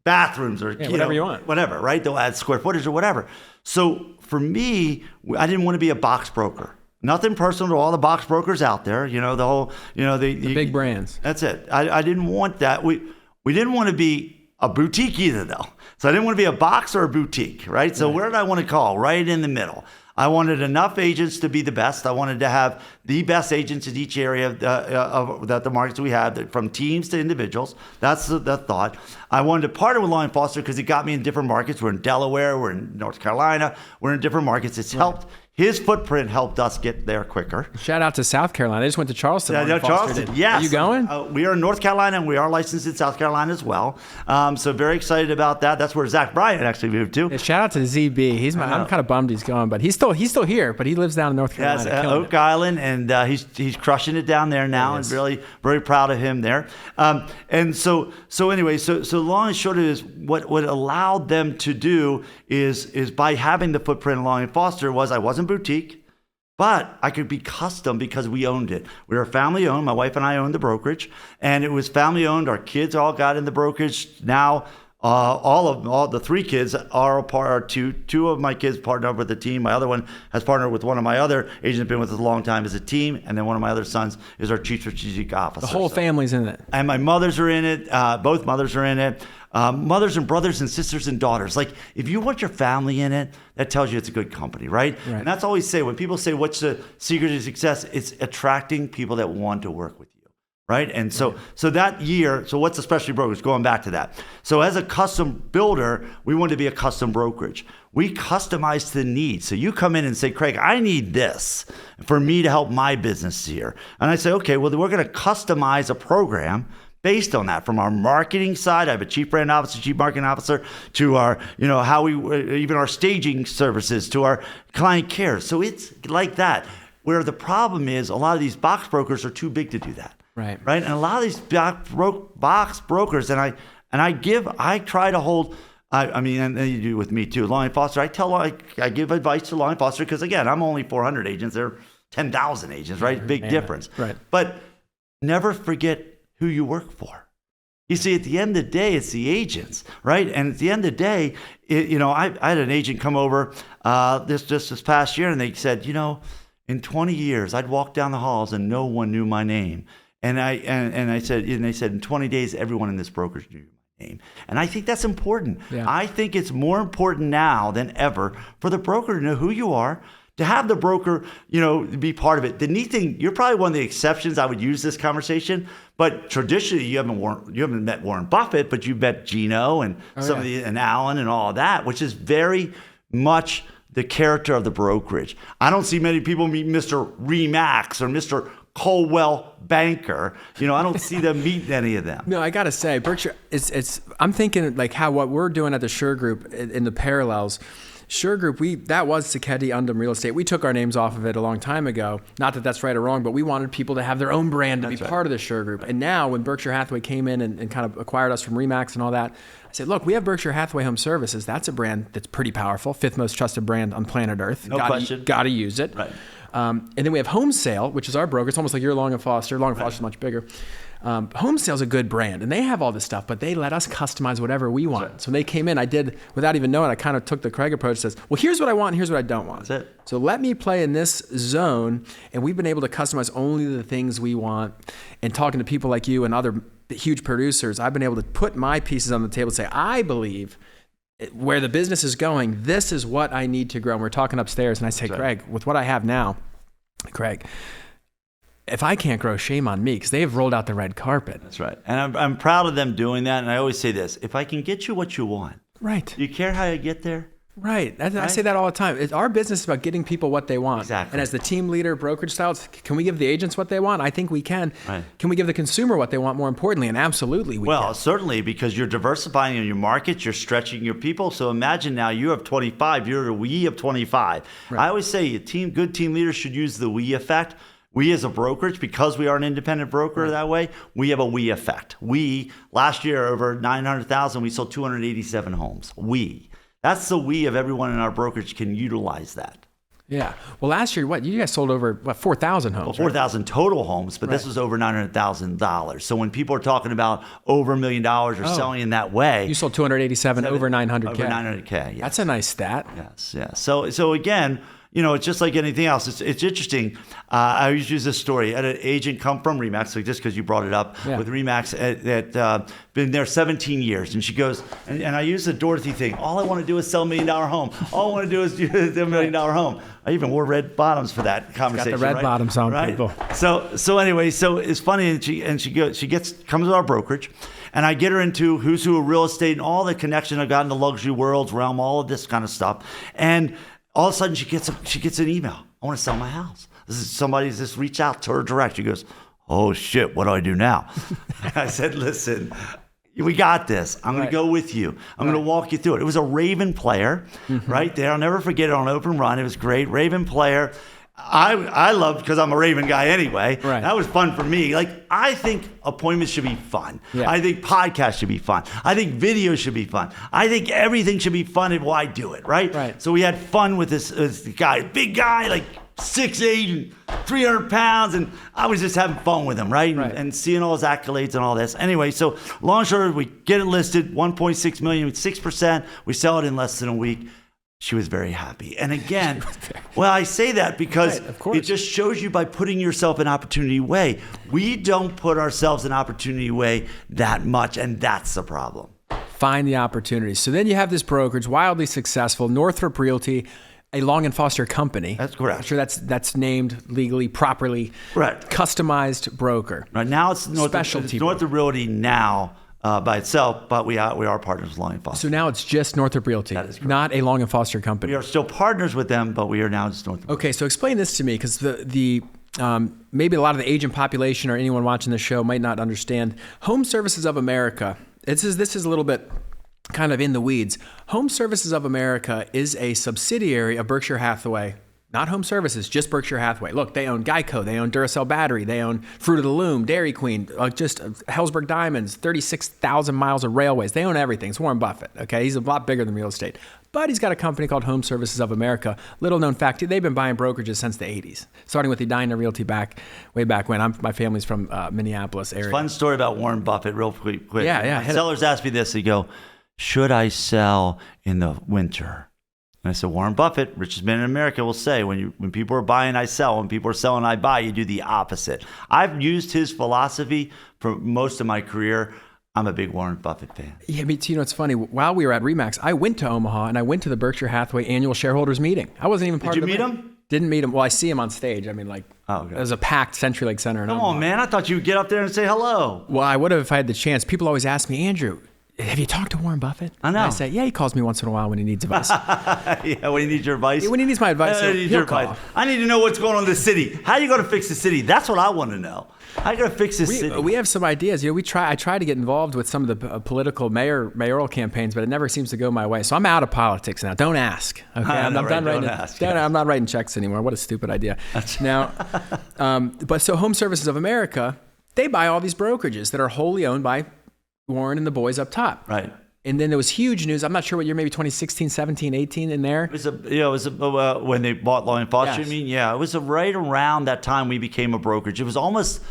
bathrooms or
whatever you want.
Whatever, right? They'll add square footage or whatever. So for me, I didn't want to be a box broker. Nothing personal to all the box brokers out there. The whole, the
Big brands.
That's it. I didn't want that. We didn't want to be a boutique either, though. So I didn't want to be a box or a boutique, right? So where did I want to call? Right in the middle. I wanted enough agents to be the best. I wanted to have the best agents in each area of the markets we had, from teams to individuals. That's the thought. I wanted to partner with Long & Foster because it got me in different markets. We're in Delaware. We're in North Carolina. We're in different markets. It's helped His footprint helped us get there quicker.
Shout out to South Carolina. I just went to Charleston.
Yeah, Charleston. Yes.
Are you going?
We are in North Carolina, and we are licensed in South Carolina as well. So very excited about that. That's where Zach Bryant actually moved to.
Yeah, shout out to ZB. I'm kind of bummed he's going, but he's still here. But he lives down in North Carolina.
Yes, Oak Island, and he's crushing it down there now, and really very proud of him there. And so anyway, so long and short of it is what allowed them to do is by having the footprint in Long & Foster was I wasn't boutique. But I could be custom because we owned it. We were family owned. My wife and I owned the brokerage, and it was family owned. Our kids all got in the brokerage. Now, all the 3 kids are a part. Two of my kids partnered up with the team. My other one has partnered with one of my other agents, been with us a long time as a team, and then one of my other sons is our chief strategic officer.
The whole family's in it.
And my mothers are in it. Both mothers are in it. Mothers and brothers and sisters and daughters. Like, if you want your family in it, that tells you it's a good company, right? And that's always say, when people say, what's the secret to success? It's attracting people that want to work with you, right? And so that year, so what's a specialty brokerage? Going back to that. So as a custom builder, we want to be a custom brokerage. We customize to the needs. So you come in and say, Creig, I need this for me to help my business here. And I say, okay, well, we're going to customize a program based on that, from our marketing side. I have a chief brand officer, chief marketing officer, to our, how we, even our staging services, to our client care. So it's like that. Where the problem is, a lot of these box brokers are too big to do that. Right. And a lot of these box brokers, and I try to hold. I mean, and you do with me too. Long & Foster, I give advice to Long & Foster because, again, I'm only 400 agents. They're 10,000 agents, right? Big difference. Right. But never forget who you work for. You see, at the end of the day, it's the agents, right? And at the end of the day, I had an agent come over this past year, and they said, in 20 years, I'd walk down the halls and no one knew my name. And they said, in 20 days, everyone in this brokerage knew my name. And I think that's important. Yeah. I think it's more important now than ever for the broker to know who you are, to have the broker, be part of it. The neat thing, you're probably one of the exceptions. I would use this conversation, but traditionally you haven't met Warren Buffett, but you've met Gino and and Alan and all of that, which is very much the character of the brokerage. I don't see many people meet Mr. Remax or Mr. Colwell Banker. I don't see them meet any of them.
No, I gotta say, Berkshire, I'm thinking like what we're doing at the Sure Group in the parallels. Sure Group, that was Sacchetti Undem Real Estate. We took our names off of it a long time ago. Not that that's right or wrong, but we wanted people to have their own brand to be part of the Sure Group. And now when Berkshire Hathaway came in and kind of acquired us from Remax and all that, I said, look, we have Berkshire Hathaway Home Services. That's a brand that's pretty powerful, 5th most trusted brand on planet Earth.
No question.
Got to use it. Right. And then we have Home Sale, which is our broker. It's almost like your Long & Foster. Long & Foster is much bigger. Home Sale's a good brand, and they have all this stuff, but they let us customize whatever we want. Right. So when they came in, I did, without even knowing, I kind of took the Creig approach, says, well, here's what I want, and here's what I don't want.
That's it.
So let me play in this zone, and we've been able to customize only the things we want. And talking to people like you and other huge producers, I've been able to put my pieces on the table and say, I believe where the business is going, this is what I need to grow. And we're talking upstairs, and I say, Creig, with what I have now, Creig, if I can't grow, shame on me, because they've rolled out the red carpet.
That's right. And I'm proud of them doing that. And I always say this, if I can get you what you want,
right?
Do you care how you get there?
Right. I say that all the time. Our business is about getting people what they want.
Exactly.
And as the team leader, brokerage styles, can we give the agents what they want? I think we can. Right. Can we give the consumer what they want more importantly? And absolutely we can.
Well, certainly, because you're diversifying in your markets, you're stretching your people. So imagine now you have 25, you're a we of 25. Right. I always say good team leaders should use the we effect. We as a brokerage, because we are an independent broker that way, we have a we effect. Last year, over 900,000, we sold 287 homes. That's the we of everyone in our brokerage can utilize that.
Yeah. Well, last year, you guys sold over 4,000 homes?
Well, 4,000 total homes, but this was over $900,000. So when people are talking about over $1 million or selling in that way,
you sold 287 over 900K.
Over 900K. Yes.
That's a nice stat.
Yes. Yeah. So again, it's just like anything else. It's interesting. I always use this story. I had an agent come from Remax, so just because you brought it up, with Remax, that been there 17 years. And she goes, and I use the Dorothy thing. All I want to do is sell $1 million home. All I want to do is do a $1 million home. I even wore red bottoms for that conversation.
Got the red bottoms on, people.
So anyway, so it's funny, and she comes to our brokerage. And I get her into who's who of real estate and all the connection I've got in the luxury world's realm, all of this kind of stuff. And All of a sudden, she gets an email. I want to sell my house. This is somebody's just reached out to her direct. She goes, oh shit, what do I do now? I said, listen, we got this. I'm going to go with you. I'm going to walk you through it. It was a Raven player right there. I'll never forget it on open run. It was great. Raven player. I loved because I'm a Raven guy anyway.
Right.
That was fun for me. Like, I think appointments should be fun.
Yeah.
I think podcasts should be fun. I think videos should be fun. I think everything should be fun and why do it, right?
Right.
So we had fun with this guy, big guy, like 6'8", and 300 pounds, and I was just having fun with him, right? And seeing all his accolades and all this. Anyway, so long story, we get it listed, 1.6 million, 6%. We sell it in less than a week. She was very happy. And again, well, I say that because it just shows you by putting yourself in opportunity way. We don't put ourselves in opportunity way that much, and that's the problem.
Find the opportunities. So then you have this brokerage, wildly successful, Northrop Realty, a Long and Foster company.
That's correct.
I'm sure that's named legally, properly.
Right.
Customized broker.
Right now it's
Specialty
Northrop Realty now. By itself, but we are partners with Long and Foster.
So now it's just Northrop Realty, not a Long and Foster company.
We are still partners with them, but we are now just Northrop.
Okay, so explain this to me, because the maybe a lot of the agent population or anyone watching the show might not understand. Home Services of America. This is a little bit kind of in the weeds. Home Services of America is a subsidiary of Berkshire Hathaway. Not Home Services, just Berkshire Hathaway. Look, they own Geico, they own Duracell Battery, they own Fruit of the Loom, Dairy Queen, just Hellsberg Diamonds, 36,000 miles of railways. They own everything. It's Warren Buffett, okay? He's a lot bigger than real estate. But he's got a company called Home Services of America. Little known fact, they've been buying brokerages since the 80s, starting with Edina Realty way back when. My family's from Minneapolis area.
Fun story about Warren Buffett, real quick.
Yeah.
Sellers ask me this, they go, should I sell in the winter? And I said, Warren Buffett, richest man in America, will say, when people are buying, I sell. When people are selling, I buy. You do the opposite. I've used his philosophy for most of my career. I'm a big Warren Buffett fan.
Yeah, me too. You know, it's funny. While we were at RE/MAX, I went to Omaha and I went to the Berkshire Hathaway annual shareholders meeting. I wasn't even part of it.
Did you meet him?
Didn't meet him. Well, I see him on stage. I mean, like, there's a packed CenturyLink Center in Omaha.
Come on, man. I thought you would get up there and say hello.
Well, I would have if I had the chance. People always ask me, Andrew, have you talked to Warren Buffett?
I know.
And I say, yeah, he calls me once in a while when he needs advice.
Yeah, when he needs your advice?
Yeah, when he needs my advice, he'll call.
I need to know what's going on in the city. How are you going to fix the city? That's what I want to know. How are you going to fix this city?
We have some ideas. You know, I try to get involved with some of the political mayoral campaigns, but it never seems to go my way. So I'm out of politics now. Don't ask. Okay, I'm done writing. I'm not writing checks anymore. What a stupid idea. Now, but so Home Services of America, they buy all these brokerages that are wholly owned by Warren and the boys up top.
Right.
And then there was huge news. I'm not sure what year, maybe 2016, 17, 18 in there.
It was when they bought Long and Foster.
Yes.
I mean, yeah, it was right around that time we became a brokerage. It was almost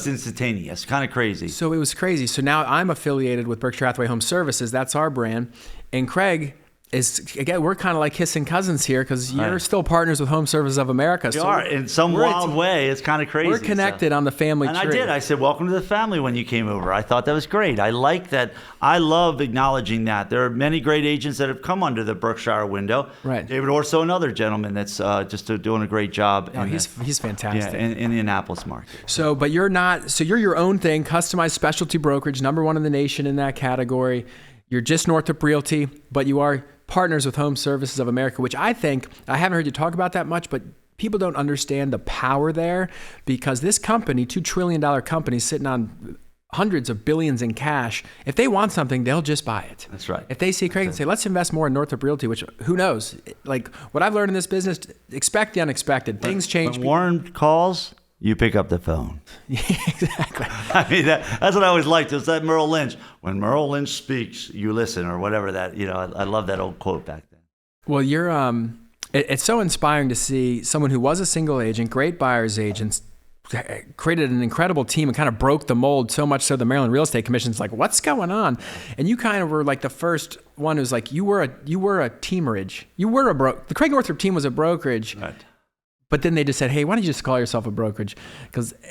instantaneous, kind of crazy.
So it was crazy. So now I'm affiliated with Berkshire Hathaway Home Services. That's our brand. And Creig is, again, we're kind of like kissing cousins here because you're still partners with Home Services of America.
We are. In some wild way. It's kind of crazy.
We're connected on the family tree.
And I did. I said, welcome to the family when you came over. I thought that was great. I like that. I love acknowledging that. There are many great agents that have come under the Berkshire window.
Right.
David Orso, another gentleman that's just doing a great job.
Oh, he's fantastic.
Yeah, in the Indianapolis market.
So, but you're not, so you're your own thing, customized specialty brokerage, #1 in the nation in that category. You're just Northrop Realty, but you are partners with Home Services of America, which I think, I haven't heard you talk about that much, but people don't understand the power there because this company, $2 trillion company sitting on hundreds of billions in cash, if they want something, they'll just buy it.
That's right.
If they see Creig and say, let's invest more in Northrop Realty, which who knows? Like what I've learned in this business, expect the unexpected. Things change.
When Warren calls, you pick up the phone.
Yeah, exactly.
I mean, that's what I always liked. It's that Merrill Lynch. When Merrill Lynch speaks, you listen, or whatever that, I love that old quote back then.
Well, you're, it's so inspiring to see someone who was a single agent, great buyer's agent, created an incredible team and kind of broke the mold so much so the Maryland Real Estate Commission's like, what's going on? And you kind of were like the first one who's like, you were a teamerage. The Creig Northrop team was a brokerage.
Right.
But then they just said, hey, why don't you just call yourself a brokerage?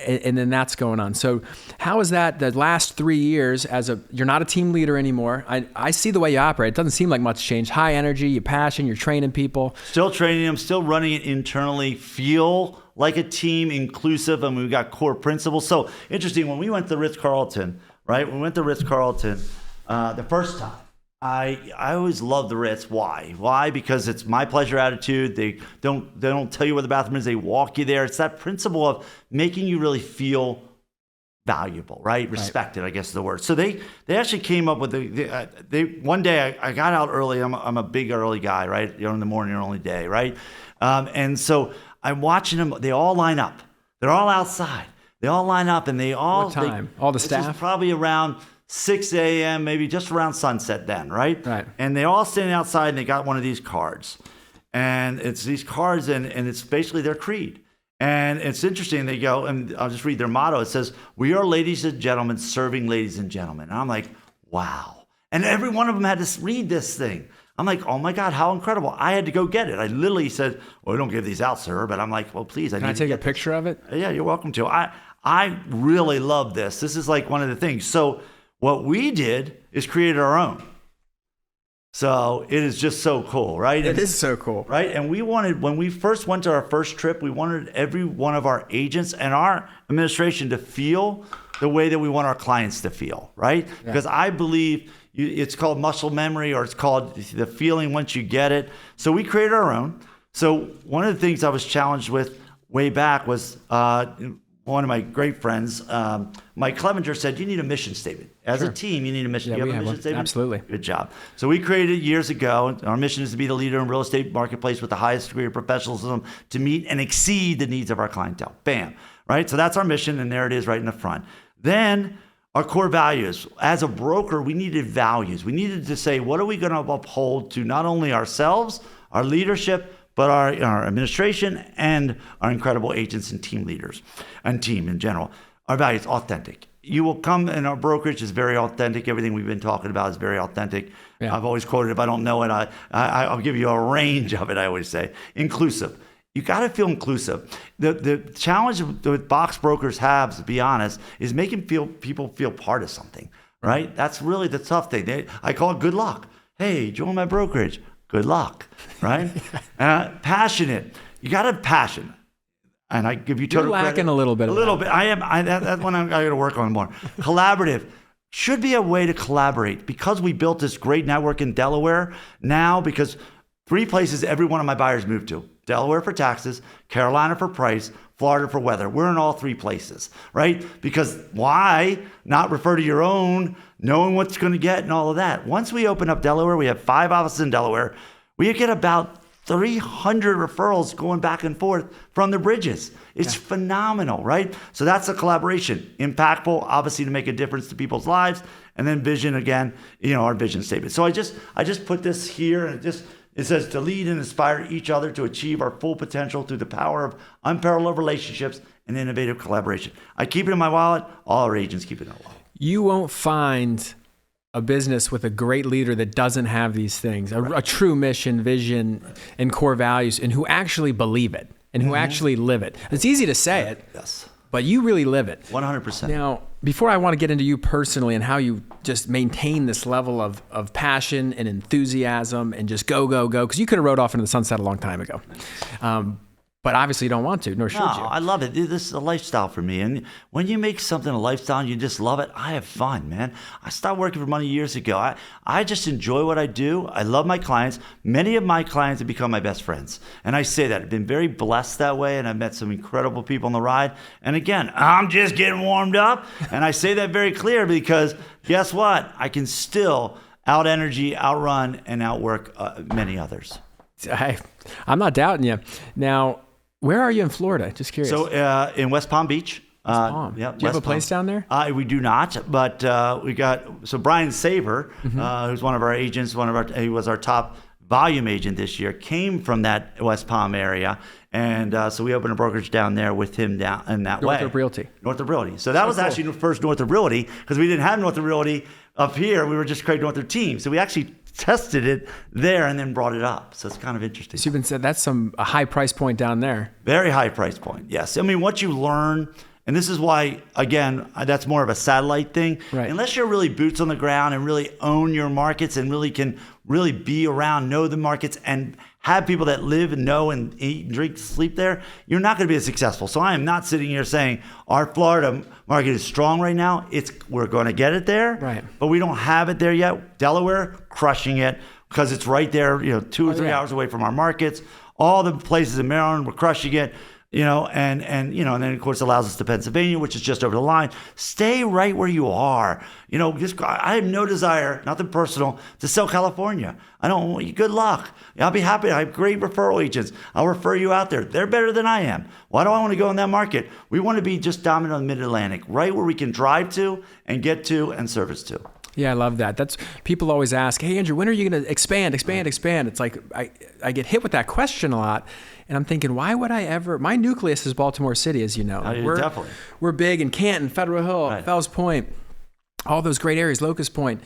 And then that's going on. So how is that the last 3 years you're not a team leader anymore. I see the way you operate. It doesn't seem like much change. High energy, your passion, you're training people.
Still training them, still running it internally, feel like a team, inclusive, and we've got core principles. So interesting, when we went to Ritz-Carlton, right? We went to Ritz-Carlton the first time. I always love the Ritz. Why? Why? Because it's my pleasure attitude. They don't tell you where the bathroom is. They walk you there. It's that principle of making you really feel valuable, right? Respected, I guess is the word. So they actually came up with one day I got out early. I'm a big early guy, right? In the morning, early day, right? And so I'm watching them. They all line up. They're all outside. They all line up, and they all.
What time? All the staff?
This is probably around 6 a.m., maybe just around sunset then, right?
Right.
And they're all standing outside, and they got one of these cards. And it's these cards, and it's basically their creed. And it's interesting. They go, and I'll just read their motto. It says, "We are ladies and gentlemen serving ladies and gentlemen." And I'm like, wow. And every one of them had to read this thing. I'm like, oh my God, how incredible. I had to go get it. I literally said, well, we don't give these out, sir. But I'm like, well, please.
Can I take a picture of it?
Yeah, you're welcome to. I really love this. This is like one of the things. So what we did is created our own. So it is just so cool, right?
It is so cool.
Right? And we wanted, when we first went to our first trip, we wanted every one of our agents and our administration to feel the way that we want our clients to feel, right? Yeah. Because I believe it's called muscle memory, or it's called the feeling once you get it. So we created our own. So one of the things I was challenged with way back was one of my great friends, Mike Clevenger, said, you need a mission statement. As a team, you need a mission.
Yeah,
Do you have a mission statement?
Absolutely.
Good job. So we created it years ago. Our mission is to be the leader in real estate marketplace with the highest degree of professionalism to meet and exceed the needs of our clientele. Bam. Right? So that's our mission, and there it is right in the front. Then our core values. As a broker, we needed values. We needed to say, what are we going to uphold to not only ourselves, our leadership, but our administration and our incredible agents and team leaders and team in general. Our values, authentic. You will come, and our brokerage is very authentic. Everything we've been talking about is very authentic. Yeah. I've always quoted, if I don't know it, I'll give you a range of it, I always say. Inclusive. You got to feel inclusive. The challenge that box brokers have, to be honest, is making people feel part of something, right? That's really the tough thing. I call it good luck. Hey, join my brokerage. Good luck, right? Passionate. You got to have passion. And I give you total
You're lacking
credit.
a little bit.
A little bit. I am. That's one I got to work on more. Collaborative. Should be a way to collaborate, because we built this great network in Delaware now, because 3 places every one of my buyers moved to. Delaware for taxes, Carolina for price, Florida for weather. We're in all 3 places, right? Because why not refer to your own, knowing what's going to get and all of that? Once we open up Delaware, we have 5 offices in Delaware. We get about 300 referrals going back and forth from the bridges. It's phenomenal, right? So that's a collaboration. Impactful, obviously, to make a difference to people's lives. And then vision, again, our vision statement. So I just put this here, and it says to lead and inspire each other to achieve our full potential through the power of unparalleled relationships and innovative collaboration. I keep it in my wallet. All our agents keep it in their wallet.
You won't find a business with a great leader that doesn't have these things, a true mission, vision, and core values, and who actually believe it and who actually live it. It's easy to say it,
yes,
but you really live it.
100%.
Now, before I want to get into you personally and how you just maintain this level of passion and enthusiasm and just go, because you could have rode off into the sunset a long time ago. But obviously you don't want to, nor should you.
I love it. This is a lifestyle for me. And when you make something a lifestyle and you just love it, I have fun, man. I stopped working for money years ago. I just enjoy what I do. I love my clients. Many of my clients have become my best friends. And I say that. I've been very blessed that way, and I've met some incredible people on the ride. And again, I'm just getting warmed up. And I say that very clear because guess what? I can still out-energy, outrun, and outwork many others.
I'm not doubting you. Now, where are you in Florida? Just curious.
So in West Palm Beach.
West Palm.
Yeah,
do you have a place down there?
We do not, but we got, so Brian Saver, who's one of our agents, he was our top volume agent this year, came from that West Palm area. And so we opened a brokerage down there with him down in that way.
Northrop Realty.
Northrop Realty. So that was actually the first Northrop Realty, because we didn't have Northrop Realty up here. We were just Creig Northrop team. So we actually tested it there and then brought it up. So it's kind of interesting.
So you've been said that's a high price point down there.
Very high price point. Yes. I mean, what you learn, and this is why, again, that's more of a satellite thing.
Right.
Unless you're really boots on the ground and really own your markets and really can really be around, know the markets, and have people that live and know and eat and drink, sleep there, you're not going to be as successful. So I am not sitting here saying our Florida market is strong right now. We're going to get it there,
right?
But we don't have it there yet. Delaware, crushing it because it's right there, 2 or 3 hours away from our markets. All the places in Maryland, we're crushing it. And then of course allows us to Pennsylvania, which is just over the line. Stay right where you are. I have no desire, nothing personal, to sell California. I don't want you. Good luck. I'll be happy. I have great referral agents. I'll refer you out there. They're better than I am. Why do I want to go in that market? We want to be just dominant on the Mid-Atlantic, right where we can drive to and get to and service to.
Yeah, I love that. That's people always ask, "Hey, Andrew, when are you going to expand?" It's like I get hit with that question a lot, and I'm thinking, why would I ever? My nucleus is Baltimore City, as you know.
Definitely.
We're big in Canton, Federal Hill,
right.
Fells Point, all those great areas, Locust Point.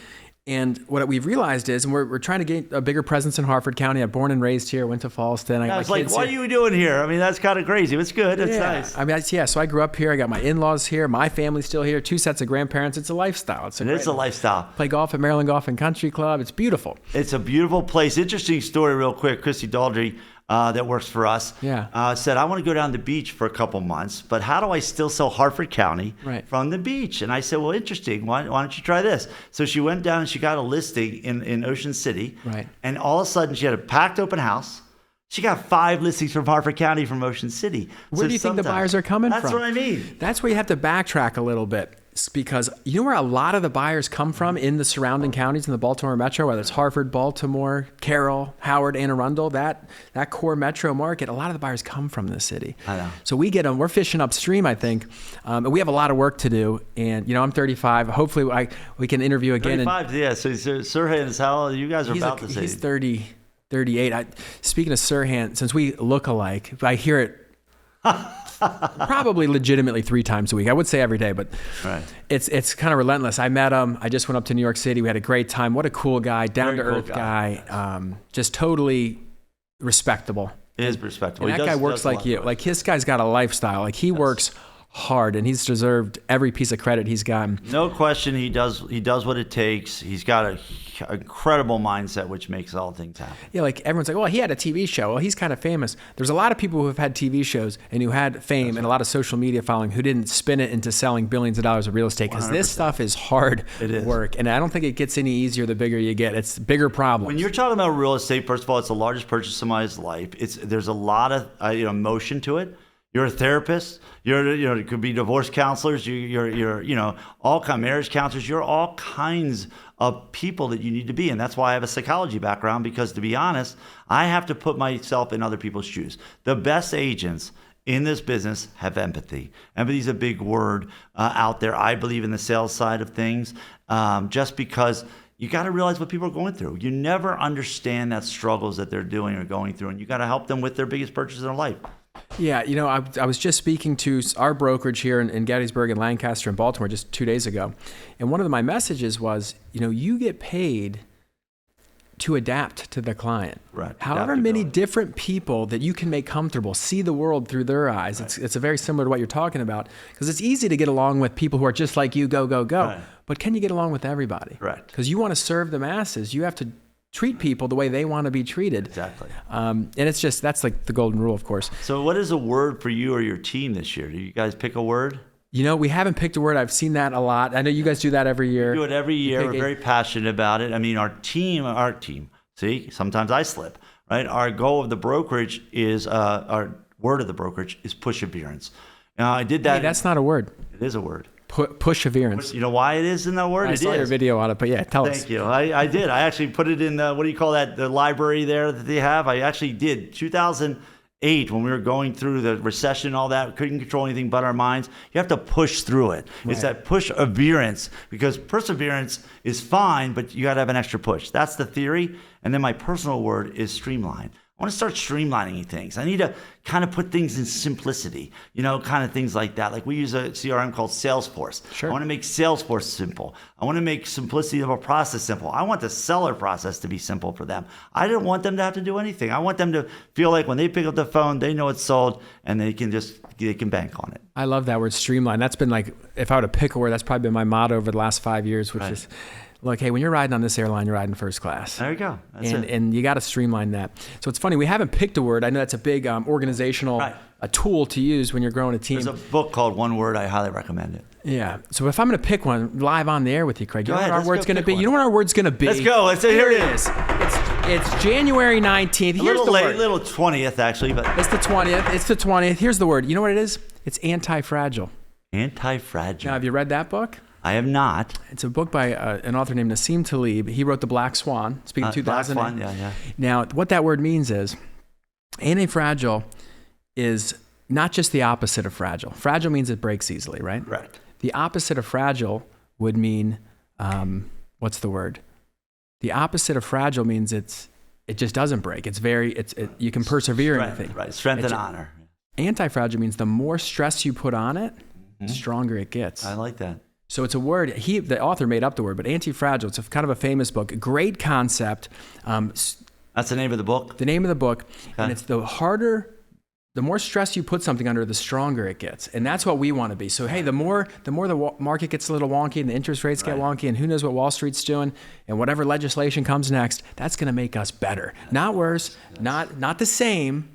And what we've realized is, and we're trying to get a bigger presence in Harford County. I'm born and raised here, went to Fallston.
I was like, what are you doing here? I mean, that's kind of crazy. It's good. It's nice.
I mean, so I grew up here. I got my in-laws here. My family's still here. 2 sets of grandparents. It's a lifestyle.
It's a lifestyle.
Play golf at Maryland Golf and Country Club. It's beautiful.
It's a beautiful place. Interesting story real quick. Christy Daldry, that works for us, said, I want to go down to the beach for a couple months, but how do I still sell Harford County from the beach? And I said, well, interesting. Why don't you try this? So she went down and she got a listing in Ocean City.
Right.
And all of a sudden she had a packed open house. She got 5 listings from Harford County from Ocean City.
Where do you think the buyers are coming from?
That's what I mean.
That's where you have to backtrack a little bit. It's because you know where a lot of the buyers come from in the surrounding counties in the Baltimore metro, whether it's Harford, Baltimore, Carroll, Howard, Anne Arundel, that core metro market, a lot of the buyers come from the city.
I know.
So we get them. We're fishing upstream, I think. And we have a lot of work to do. And, I'm 35. Hopefully we can interview again.
35, yeah. So Sirhan is how old? You guys are about the same.
He's 38. Speaking of Sirhan, since we look alike, I hear it probably legitimately 3 times a week. I would say every day, but it's kind of relentless. I met him. I just went up to New York City. We had a great time. What a cool guy, down-to-earth guy. Just totally respectable.
It is respectable.
And that guy works like you. Like this guy's got a lifestyle. Like he works hard, and he's deserved every piece of credit he's gotten.
No question, he does what it takes. He's got an incredible mindset, which makes all things happen.
Yeah, like everyone's like, well, he had a TV show. Well, he's kind of famous. There's a lot of people who have had TV shows and who had fame and a lot of social media following who didn't spin it into selling billions of dollars of real estate, because this stuff is hard work. And I don't think it gets any easier the bigger you get. It's bigger problems.
When you're talking about real estate, first of all, it's the largest purchase of somebody's life. There's a lot of emotion to it. You're a therapist. You could be divorce counselors. You're all kind of marriage counselors. You're all kinds of people that you need to be. And that's why I have a psychology background, because to be honest, I have to put myself in other people's shoes. The best agents in this business have empathy. Empathy is a big word out there. I believe in the sales side of things, just because you got to realize what people are going through. You never understand that struggles that they're doing or going through, and you got to help them with their biggest purchase in their life.
Yeah, I was just speaking to our brokerage here in Gettysburg and Lancaster and Baltimore just 2 days ago. And one of my messages was, you get paid to adapt to the client.
Right.
However many different people that you can make comfortable, see the world through their eyes. Right. It's a very similar to what you're talking about, because it's easy to get along with people who are just like you, go. Right. But can you get along with everybody?
Right.
Because you want to serve the masses. You have to treat people the way they want to be treated.
Exactly.
And that's like the golden rule, of course.
So what is a word for you or your team this year? Do you guys pick a word?
We haven't picked a word. I've seen that a lot. I know you guys do that every year.
We do it every year. We're very passionate about it. I mean, our team, see, sometimes I slip, right? Our goal of the brokerage is, our word of the brokerage is perseverance. Now, I did that.
Hey, that's not a word.
It is a word.
Perseverance.
You know why it is in that word?
I saw your video on it, but yeah, tell us.
Thank you. I did. I actually put it in, what do you call that, the library there that they have? I actually did. 2008, when we were going through the recession and all that, couldn't control anything but our minds. You have to push through it. Right. It's that perseverance, because perseverance is fine, but you got to have an extra push. That's the theory. And then my personal word is streamline. I want to start streamlining things. I need to kind of put things in simplicity, kind of things like that. Like we use a CRM called Salesforce.
Sure.
I want to make Salesforce simple. I want to make simplicity of a process simple. I want the seller process to be simple for them. I don't want them to have to do anything. I want them to feel like when they pick up the phone, they know it's sold, and they can bank on it.
I love that word, streamline. That's been like, if I were to pick a word, that's probably been my motto over the last 5 years, which is look, hey, when you're riding on this airline, you're riding first class.
There you go. That's
and,
it.
And you got to streamline that. So it's funny, we haven't picked a word. I know that's a big organizational a tool to use when you're growing a team.
There's a book called One Word. I highly recommend it.
Yeah. So if I'm going to pick one live on the air with you, Creig, you know what our word's going to be?
One.
You know what our word's going to be?
Let's go. Here it is.
It's January 19th. Here's
a little
the
late,
word.
little 20th actually, but
It's the 20th. It's the 20th. Here's the word. You know what it is? It's anti-fragile.
anti-fragile.
Now, have you read that book?
I have not.
It's a book by an author named Nassim Taleb. He wrote The Black Swan, speaking of 2008.
Black Swan, yeah.
Now, what that word means is anti-fragile is not just the opposite of fragile. Fragile means it breaks easily, right?
Right.
The opposite of fragile would mean, what's the word? The opposite of fragile means it just doesn't break. You can persevere in anything.
Right. Strength and honor.
Anti-fragile means the more stress you put on it, the stronger it gets.
I like that.
So it's a word, the author made up the word, but anti-fragile, it's kind of a famous book, great concept.
That's the name of the book?
The name of the book. Okay. And it's the more stress you put something under, the stronger it gets. And that's what we want to be. So, hey, the more the market gets a little wonky and the interest rates get wonky and who knows what Wall Street's doing and whatever legislation comes next, that's going to make us better. Not worse, not the same,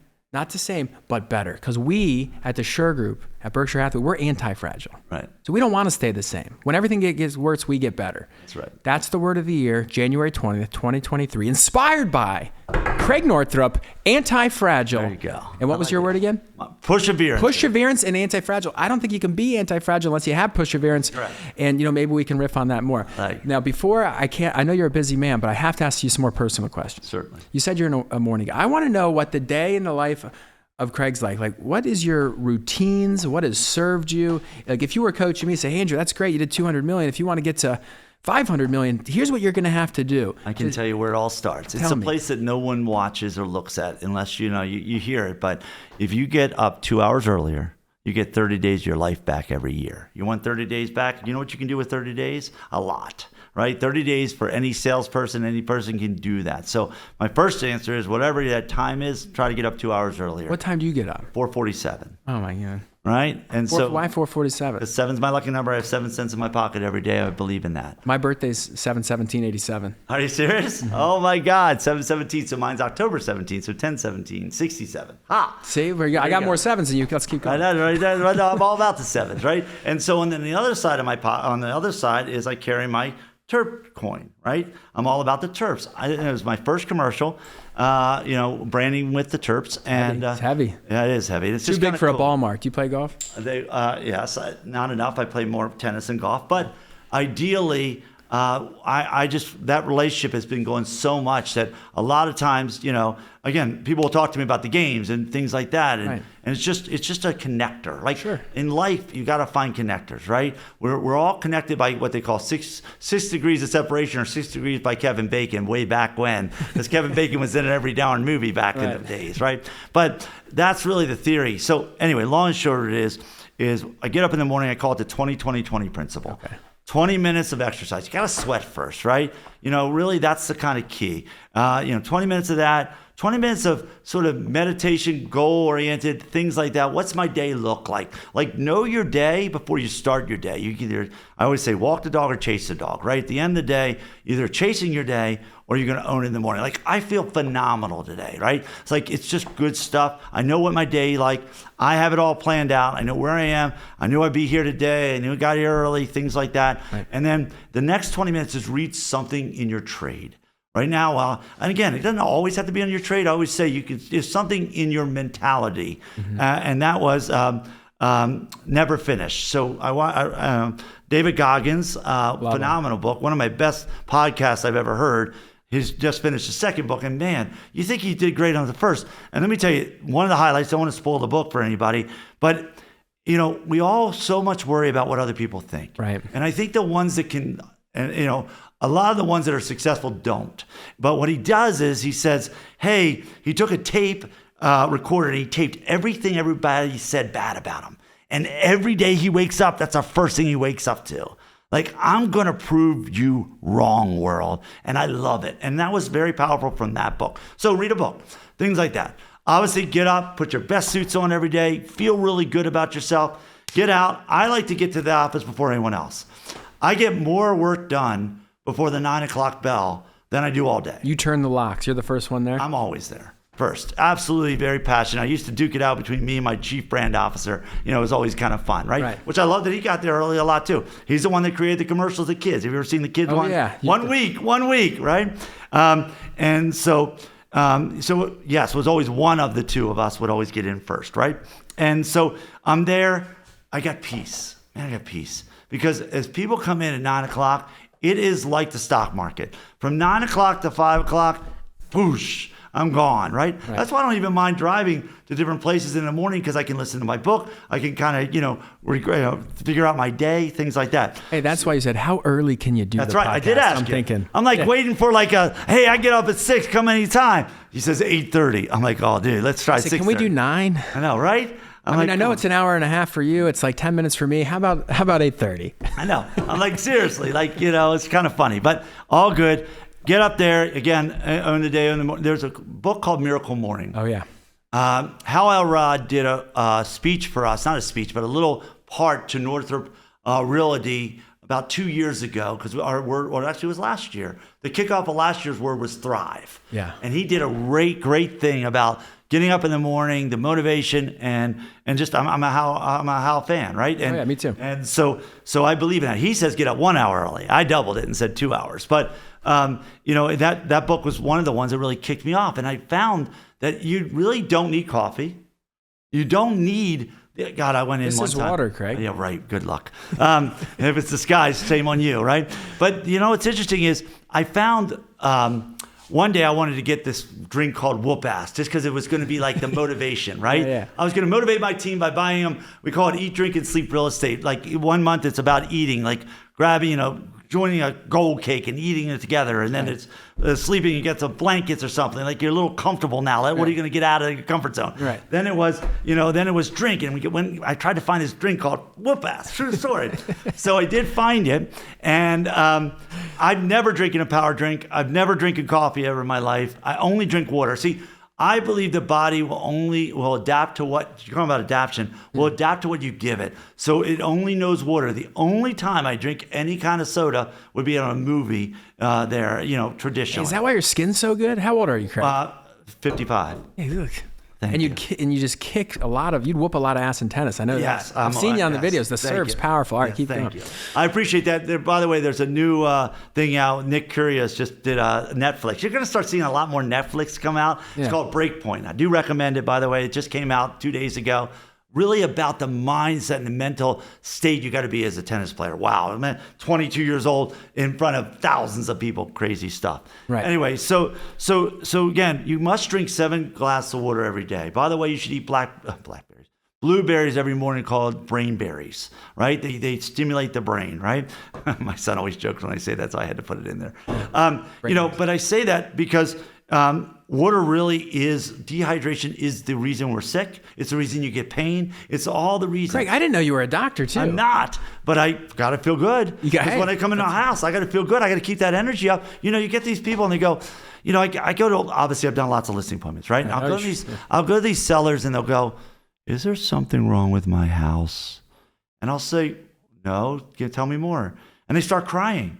but better. Because we at the Sure Group, at Berkshire Hathaway, we're anti-fragile.
Right.
So we don't want to stay the same. When everything gets worse, we get better.
That's right.
That's the word of the year, January 20th, 2023, inspired by Creig Northrop, anti-fragile.
There you go.
And what was your word again?
Perseverance.
Perseverance and anti-fragile. I don't think you can be anti-fragile unless you have perseverance.
Right.
And maybe we can riff on that more.
Right.
Now, before I know you're a busy man, but I have to ask you some more personal questions.
Certainly.
You said you're a morning guy. I want to know what the day in the life of Creig's like. Like, what is your routines? What has served you? Like, if you were coaching me, say, hey, Andrew, that's great. You did 200 million. If you want to get to 500 million, here's what you're going to have to do.
I can tell you where it all starts. It's a place that no one watches or looks at unless you hear it. But if you get up 2 hours earlier, you get 30 days of your life back every year. You want 30 days back? You know what you can do with 30 days? A lot, right? 30 days for any salesperson, any person can do that. So my first answer is whatever that time is, try to get up 2 hours earlier.
What time do you get up?
4:47.
Oh, my God.
Right? And so
why 4:47?
Because 7's my lucky number. I have 7 cents in my pocket every day. I believe in that.
My birthday's 7/17/87.
Are you serious? Oh my God, 7/17. So mine's October 17th. So 10/17, 67. Ha!
See, I got more sevens than you. Let's keep going.
I know, right? I'm all about the sevens, right? And so on the other side of my on the other side is I carry my Terp coin, right? I'm all about the Terps. It was my first commercial, branding with the Terps, and
it's heavy.
Yeah, it is heavy. It's
too
just
big for
cool.
a ball mark. Do you play golf?
Yes, not enough. I play more tennis and golf, but ideally, I just that relationship has been going so much that a lot of times, again, people will talk to me about the games and things like that, and it's just a connector. Like in life, you got to find connectors, right? We're all connected by what they call six degrees of separation, or 6 degrees by Kevin Bacon way back when, because Kevin Bacon was in it every darn movie back in the days, right? But that's really the theory. So anyway, long and short, it is I get up in the morning. I call it the 20-20-20 principle. Okay. 20 minutes of exercise. You got to sweat first, right? Really that's the kind of key. 20 minutes of that, 20 minutes of sort of meditation, goal-oriented, things like that. What's my day look like? Like, know your day before you start your day. You can either, I always say, walk the dog or chase the dog, right? At the end of the day, either chasing your day or you're going to own it in the morning. Like, I feel phenomenal today, right? It's like, it's just good stuff. I know what my day like. I have it all planned out. I know where I am. I knew I'd be here today. I knew I got here early, things like that. Right. And then the next 20 minutes is read something in your trade. Right now, and again, it doesn't always have to be on your trade. I always say it's something in your mentality, and that was Never Finished. So David Goggins, phenomenal book, one of my best podcasts I've ever heard. He's just finished the second book, and man, you think he did great on the first. And let me tell you, one of the highlights, I don't want to spoil the book for anybody, but we all so much worry about what other people think. Right. And I think the ones that can, a lot of the ones that are successful don't. But what he does is he says, hey, he took a tape recorder and he taped everything everybody said bad about him. And every day he wakes up, that's the first thing he wakes up to. Like, I'm going to prove you wrong, world. And I love it. And that was very powerful from that book. So read a book, things like that. Obviously, get up, put your best suits on every day, feel really good about yourself, get out. I like to get to the office before anyone else. I get more work done before the 9 o'clock bell than I do all day.
You turn the locks. You're the first one there?
I'm always there first. Absolutely very passionate. I used to duke it out between me and my chief brand officer. You know, it was always kind of fun, right? Which I love that he got there early a lot too. He's the one that created the commercials, the kids. Have you ever seen the kids one?
Yeah.
One week, right? And so yes, it was always one of the two of us would always get in first, right? And so I'm there. I got peace. Man, I got peace. Because as people come in at 9 o'clock, it is like the stock market. From 9 o'clock to 5 o'clock, whoosh, I'm gone, right? That's why I don't even mind driving to different places in the morning, because I can listen to my book. I can kind of, figure out my day, things like that.
Hey, that's why you said, how early can you do
That's
the
right.
podcast?
I did ask
I'm thinking.
I'm like waiting for hey, I get up at 6, come anytime. He says 8:30. I'm like, oh, dude, let's try 6:30.
Can we do 9?
I know, right?
I know it's an hour and a half for you. It's like 10 minutes for me. How about 8:30?
I know. I'm like, seriously, it's kind of funny, but all good. Get up there again on the day. There's a book called Miracle Morning.
Oh yeah.
Hal Elrod did a speech for us, not a speech, but a little part to Northrop Realty about 2 years ago, because our word, or actually it was last year. The kickoff of last year's word was thrive.
Yeah.
And he did a great thing about getting up in the morning, the motivation, and just I'm a Hal fan, right? And,
yeah, me too.
And so I believe in that. He says get up 1 hour early. I doubled it and said 2 hours. But that book was one of the ones that really kicked me off. And I found that you really don't need coffee. You don't need. God, I went in
this
one
is
time.
water, Creig.
Yeah, right. Good luck. If it's disguised, shame on you, right? But what's interesting is I found one day I wanted to get this drink called Whoop Ass, just because it was going to be like the motivation, right?
Yeah.
I was going to motivate my team by buying them. We call it Eat, Drink, and Sleep Real Estate. Like 1 month, it's about eating, like grabbing, joining a gold cake and eating it together, and then it's sleeping. You get some blankets or something. Like you're a little comfortable now. What are you going to get out of your comfort zone?
Right.
Then it was, drinking. When I tried to find this drink called Whoop Ass, true story. So I did find it, and I've never drinking a power drink. I've never drinking coffee ever in my life. I only drink water. See, I believe the body will adapt to what you're talking about. Adaptation will adapt to what you give it. So it only knows water. The only time I drink any kind of soda would be on a movie. Traditionally.
Is that why your skin's so good? How old are you, Creig?
55.
Hey, look.
Thank you.
You just kick you'd whoop a lot of ass in tennis. I know
yes,
that. I've seen you on the videos. The serve's powerful. All right, keep going.
Thank you. I appreciate that. By the way, there's a new thing out. Nick Curious just did Netflix. You're going to start seeing a lot more Netflix come out. It's called Breakpoint. I do recommend it, by the way. It just came out 2 days ago. Really about the mindset and the mental state you got to be as a tennis player. Wow, I'm 22 years old in front of thousands of people. Crazy stuff. Right. Anyway, so again, you must drink 7 glasses of water every day. By the way, you should eat blackberries, blueberries every morning, called brain berries. Right? They stimulate the brain. Right? My son always jokes when I say that, so I had to put it in there. But I say that because. Water really is, dehydration is the reason we're sick. It's the reason you get pain. It's all the reasons.
Creig, I didn't know you were a doctor too.
I'm not, but I got to feel good. Because when I come into a house, I got to feel good. I got to keep that energy up. You get these people and they go, I go to, obviously I've done lots of listing appointments, right? I'll go to these sellers and they'll go, is there something wrong with my house? And I'll say, no, tell me more. And they start crying.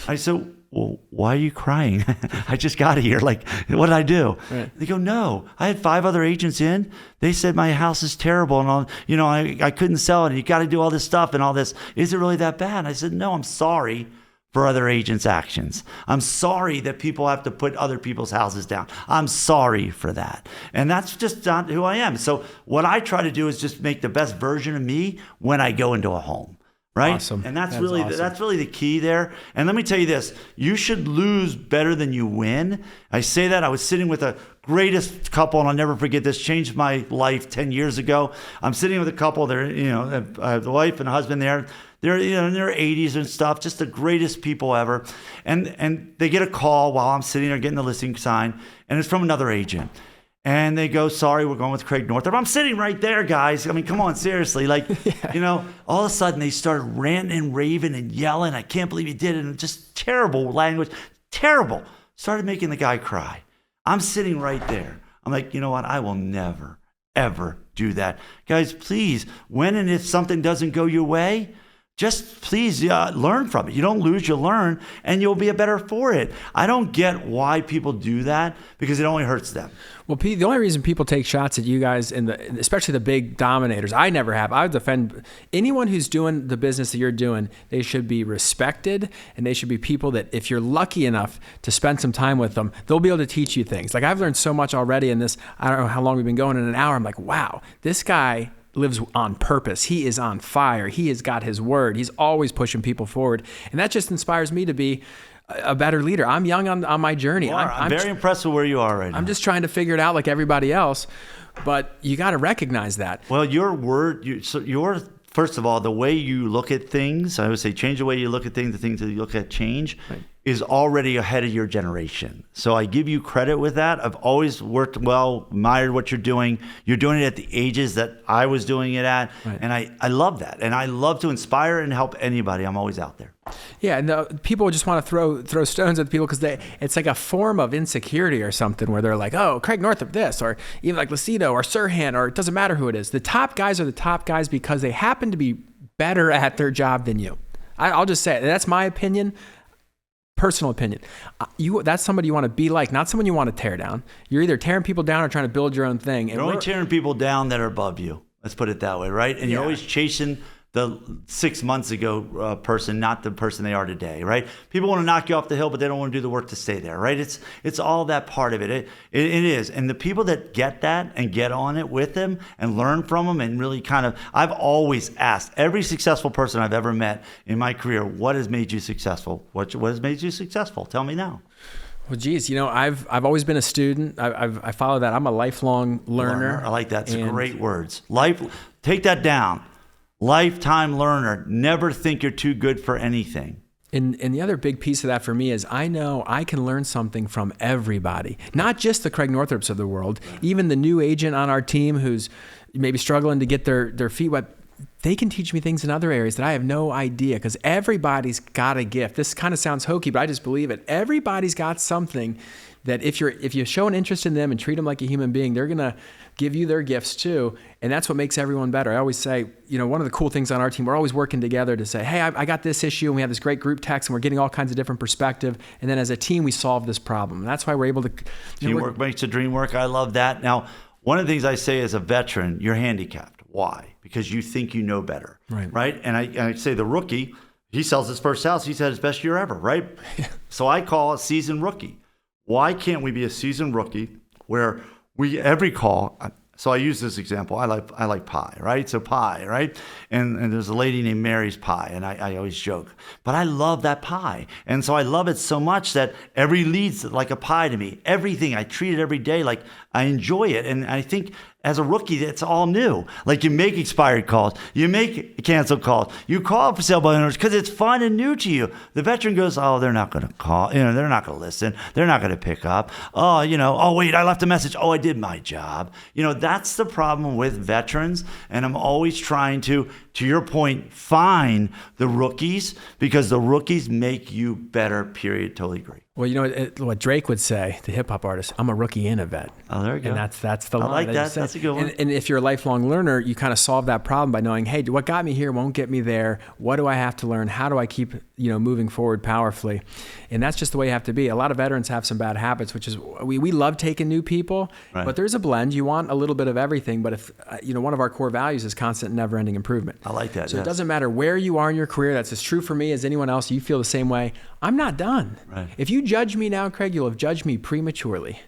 I say, well, why are you crying? I just got here. Like, what did I do? Right. They go, no, I had 5 other agents in. They said my house is terrible. And, I couldn't sell it. And you got to do all this stuff and all this. Is it really that bad? And I said, no, I'm sorry for other agents' actions. I'm sorry that people have to put other people's houses down. I'm sorry for that. And that's just not who I am. So what I try to do is just make the best version of me when I go into a home. Right?
Awesome.
And that's really the key there. And let me tell you this, you should lose better than you win. I say that. I was sitting with the greatest couple, and I'll never forget this, changed my life 10 years ago. I'm sitting with a couple, they're, I have the wife and the husband there. They're in their 80s and stuff, just the greatest people ever. And they get a call while I'm sitting there getting the listing signed, and it's from another agent. And they go, sorry, we're going with Creig Northrop. I'm sitting right there, guys. I mean, come on, seriously. Like, all of a sudden they started ranting and raving and yelling. I can't believe you did it. And just terrible language. Terrible. Started making the guy cry. I'm sitting right there. I'm like, you know what? I will never, ever do that. Guys, please, when and if something doesn't go your way, just please learn from it. You don't lose, you learn, and you'll be better for it. I don't get why people do that because it only hurts them.
Well, Pete, the only reason people take shots at you guys, especially the big dominators, I never have. I would defend anyone who's doing the business that you're doing. They should be respected, and they should be people that if you're lucky enough to spend some time with them, they'll be able to teach you things. Like I've learned so much already in this. I don't know how long we've been going, in an hour. I'm like, wow, this guy lives on purpose. He is on fire. He has got his word. He's always pushing people forward. And that just inspires me to be a better leader. I'm young on my journey.
I'm very impressed with where you are right now.
I'm just trying to figure it out like everybody else, but you got to recognize that.
Well, first of all, the way you look at things, I would say change the way you look at things, the things that you look at change, right, is already ahead of your generation. So I give you credit with that. I've always worked well, admired what you're doing. You're doing it at the ages that I was doing it at. Right. And I love that. And I love to inspire and help anybody. I'm always out there.
Yeah, and people just want to throw stones at people because it's like a form of insecurity or something where they're like, oh, Creig Northrop this, or even like Lucido or Sirhan, or it doesn't matter who it is. The top guys are the top guys because they happen to be better at their job than you. I'll just say it. That's my opinion. Personal opinion. That's somebody you want to be like, not someone you want to tear down. You're either tearing people down or trying to build your own thing.
You're only tearing people down that are above you. Let's put it that way, right? And you're always chasing the 6 months ago person, not the person they are today, right? People want to knock you off the hill, but they don't want to do the work to stay there, right? It's all that part of it. It is. And the people that get that and get on it with them and learn from them and really I've always asked every successful person I've ever met in my career, what has made you successful? What has made you successful? Tell me now.
Well, geez, I've always been a student. I follow that. I'm a lifelong learner.
I like that. It's great words. Take that down. Lifetime learner. Never think you're too good for anything.
And the other big piece of that for me is I know I can learn something from everybody, not just the Creig Northrops of the world, even the new agent on our team who's maybe struggling to get their feet wet. They can teach me things in other areas that I have no idea because everybody's got a gift. This kind of sounds hokey, but I just believe it. Everybody's got something that if you show an interest in them and treat them like a human being, they're going to give you their gifts too. And that's what makes everyone better. I always say, one of the cool things on our team, we're always working together to say, hey, I got this issue, and we have this great group text, and we're getting all kinds of different perspective. And then as a team, we solve this problem. And that's why we're able to...
Teamwork makes the dream work. I love that. Now, one of the things I say as a veteran, you're handicapped. Why? Because you think you know better, right? And I say the rookie, he sells his first house. He's had his best year ever, right? Yeah. So I call a seasoned rookie. Why can't we be a seasoned rookie where every call? So I use this example. I like pie, right? So pie, right? And there's a lady named Mary's Pie, and I always joke, but I love that pie, and so I love it so much that every lead's like a pie to me. Everything I treat it every day like I enjoy it, and I think as a rookie, it's all new. Like you make expired calls, you make canceled calls, you call for sale by owners because it's fun and new to you. The veteran goes, oh, they're not going to call, they're not going to listen, they're not going to pick up. Oh, oh wait, I left a message. Oh, I did my job. That's the problem with veterans, and I'm always trying to your point, find the rookies because the rookies make you better. Period. Totally agree.
Well, what Drake would say, the hip hop artist, I'm a rookie and a vet.
Oh, there you go.
And that's the line.
I like that. That's a good one.
And if you're a lifelong learner, you kind of solve that problem by knowing, hey, what got me here won't get me there. What do I have to learn? How do I keep, moving forward powerfully? And that's just the way you have to be. A lot of veterans have some bad habits, which is we love taking new people, but there's a blend. You want a little bit of everything. But if, one of our core values is constant, never-ending improvement.
I like that.
So it doesn't matter where you are in your career. That's as true for me as anyone else. You feel the same way. I'm not done. Right. If you judge me now, Creig, you'll have judged me prematurely.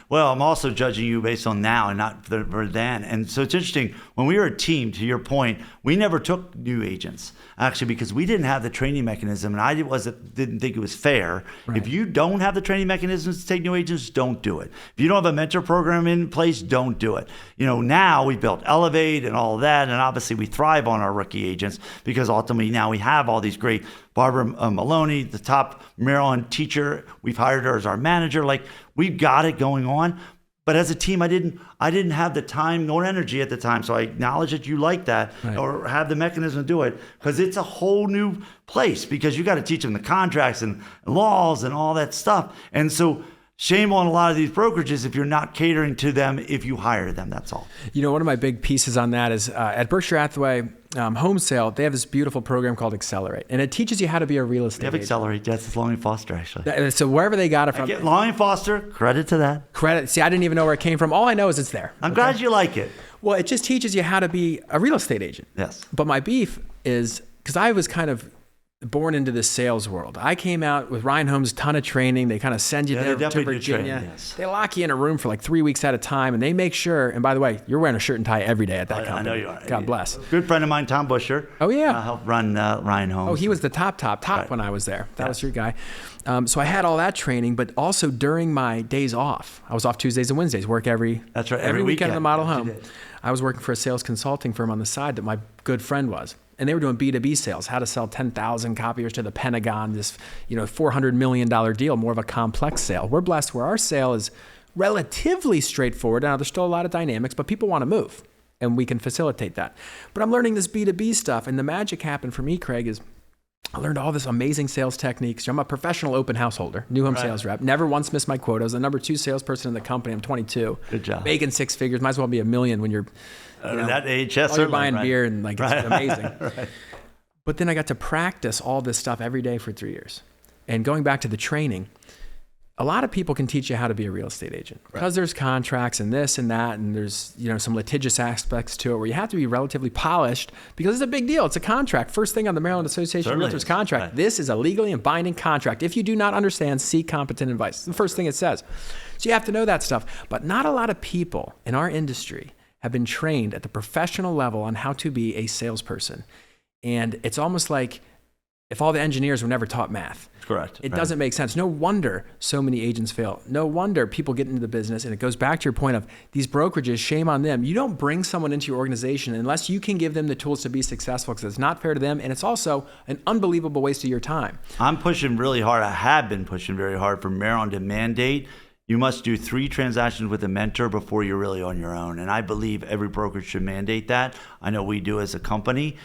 Well, I'm also judging you based on now and not for then. And so it's interesting. When we were a team, to your point, we never took new agents, actually, because we didn't have the training mechanism, and I didn't think it was fair. Right. If you don't have the training mechanisms to take new agents, don't do it. If you don't have a mentor program in place, don't do it. Now we built Elevate and all of that, and obviously we thrive on our rookie agents because ultimately now we have all these great Barbara Maloney, the top Maryland teacher. We've hired her as our manager. Like, we've got it going on. But as a team, I didn't have the time nor energy at the time. So I acknowledge that you like that or have the mechanism to do it because it's a whole new place because you got to teach them the contracts and laws and all that stuff. And so Shame on a lot of these brokerages if you're not catering to them if you hire them. That's all.
One of my big pieces on that is at Berkshire Hathaway Home Sale, they have this beautiful program called Accelerate, and it teaches you how to be a real estate
They have
agent.
Accelerate. Yes, it's Long & Foster, actually.
So wherever they got it from.
Long & Foster, credit to that.
Credit. See, I didn't even know where it came from. All I know is it's there.
I'm glad you like it.
Well, it just teaches you how to be a real estate agent.
Yes.
But my beef is, because I was kind of born into this sales world. I came out with Ryan Holmes' ton of training. They kind of send you there to Virginia.
Train, yes.
They lock you in a room for like 3 weeks at a time, and they make sure, and by the way, you're wearing a shirt and tie every day at that company.
I know you are.
God bless.
Good friend of mine, Tom Busher.
Oh, yeah.
Helped run Ryan Holmes.
Oh, he was the top right. When I was there. That was your guy. So I had all that training, but also during my days off, I was off Tuesdays and Wednesdays, work every weekend in the model home. I was working for a sales consulting firm on the side that my good friend was. And they were doing B2B sales, how to sell 10,000 copiers to the Pentagon, this $400 million deal, more of a complex sale. We're blessed where our sale is relatively straightforward. Now, there's still a lot of dynamics, but people want to move, and we can facilitate that. But I'm learning this B2B stuff, and the magic happened for me, Creig, is I learned all this amazing sales techniques. I'm a professional open house holder, new home sales rep. Never once missed my quota. I was the number 2 salesperson in the company. I'm 22.
Good job.
Making 6 figures. Might as well be $1 million when you're
that age. Yes,
you're buying beer and it's amazing.
Right.
But then I got to practice all this stuff every day for 3 years. And going back to the training, a lot of people can teach you how to be a real estate agent because there's contracts and this and that, and there's some litigious aspects to it where you have to be relatively polished because it's a big deal. It's a contract. First thing on the Maryland Association of Realtors contract. Right. This is a legally and binding contract. If you do not understand, seek competent advice. It's the first thing it says. So you have to know that stuff. But not a lot of people in our industry have been trained at the professional level on how to be a salesperson. And it's almost like if all the engineers were never taught math.
Correct.
It doesn't make sense. No wonder so many agents fail. No wonder people get into the business. And it goes back to your point of these brokerages, shame on them. You don't bring someone into your organization unless you can give them the tools to be successful, because it's not fair to them. And it's also an unbelievable waste of your time.
I'm pushing really hard. I have been pushing very hard for Maryland to mandate you must do 3 transactions with a mentor before you're really on your own. And I believe every brokerage should mandate that. I know we do as a company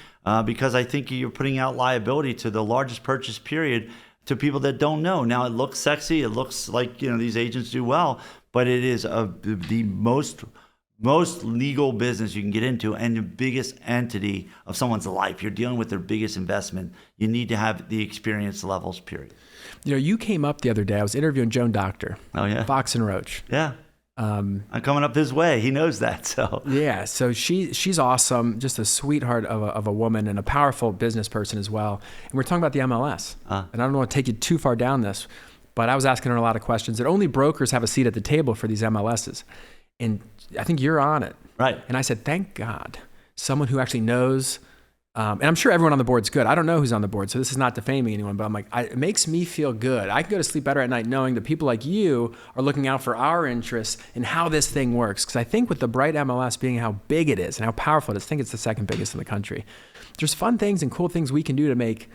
because I think you're putting out liability to the largest purchase period to people that don't know. Now, it looks sexy. It looks like these agents do well, but it is the most legal business you can get into and the biggest entity of someone's life. You're dealing with their biggest investment. You need to have the experience levels, period.
You came up the other day. I was interviewing Joan Doctor.
Oh, yeah.
Fox and Roach.
Yeah. I'm coming up his way. He knows that. So
yeah. So she's awesome. Just a sweetheart of a woman and a powerful business person as well. And we're talking about the MLS. And I don't want to take you too far down this, but I was asking her a lot of questions that only brokers have a seat at the table for these MLSs. And I think you're on it.
Right.
And I said, thank God, someone who actually knows. And I'm sure everyone on the board's good. I don't know who's on the board, so this is not defaming anyone, but I'm like, it makes me feel good. I can go to sleep better at night knowing that people like you are looking out for our interests and how this thing works. Because I think with the Bright MLS being how big it is and how powerful it is, I think it's the second biggest in the country. There's fun things and cool things we can do to make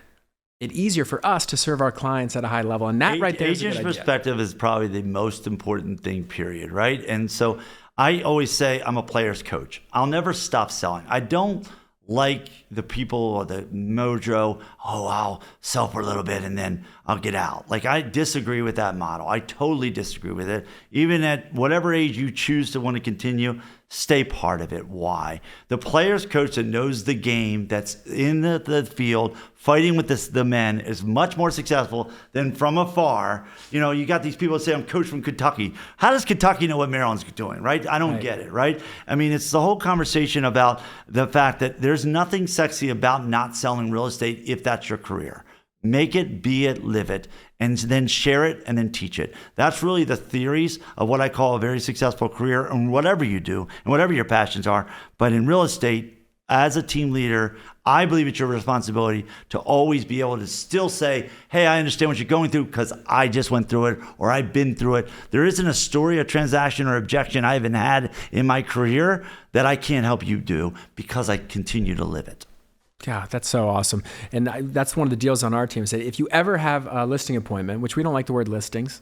it easier for us to serve our clients at a high level. And that right there is a good idea.
Agent's perspective is probably the most important thing, period, right? And so I always say I'm a player's coach. I'll never stop selling. I don't like the people or the mojo, I'll sell for a little bit and then I'll get out. Like, I disagree with that model. I totally disagree with it. Even at whatever age you choose to want to continue, stay part of it. Why? The player's coach that knows the game, that's in the field, fighting with the men, is much more successful than from afar. You got these people that say, I'm coach from Kentucky. How does Kentucky know what Maryland's doing, right? I don't get it, right? I mean, it's the whole conversation about the fact that there's nothing sexy about not selling real estate if that's your career. Make it, be it, live it, and then share it and then teach it. That's really the theories of what I call a very successful career and whatever you do and whatever your passions are. But in real estate, as a team leader, I believe it's your responsibility to always be able to still say, hey, I understand what you're going through because I just went through it or I've been through it. There isn't a story, a transaction, or objection I haven't had in my career that I can't help you do because I continue to live it.
Yeah, that's so awesome. And that's one of the deals on our team. Is that if you ever have a listing appointment, which we don't like the word listings,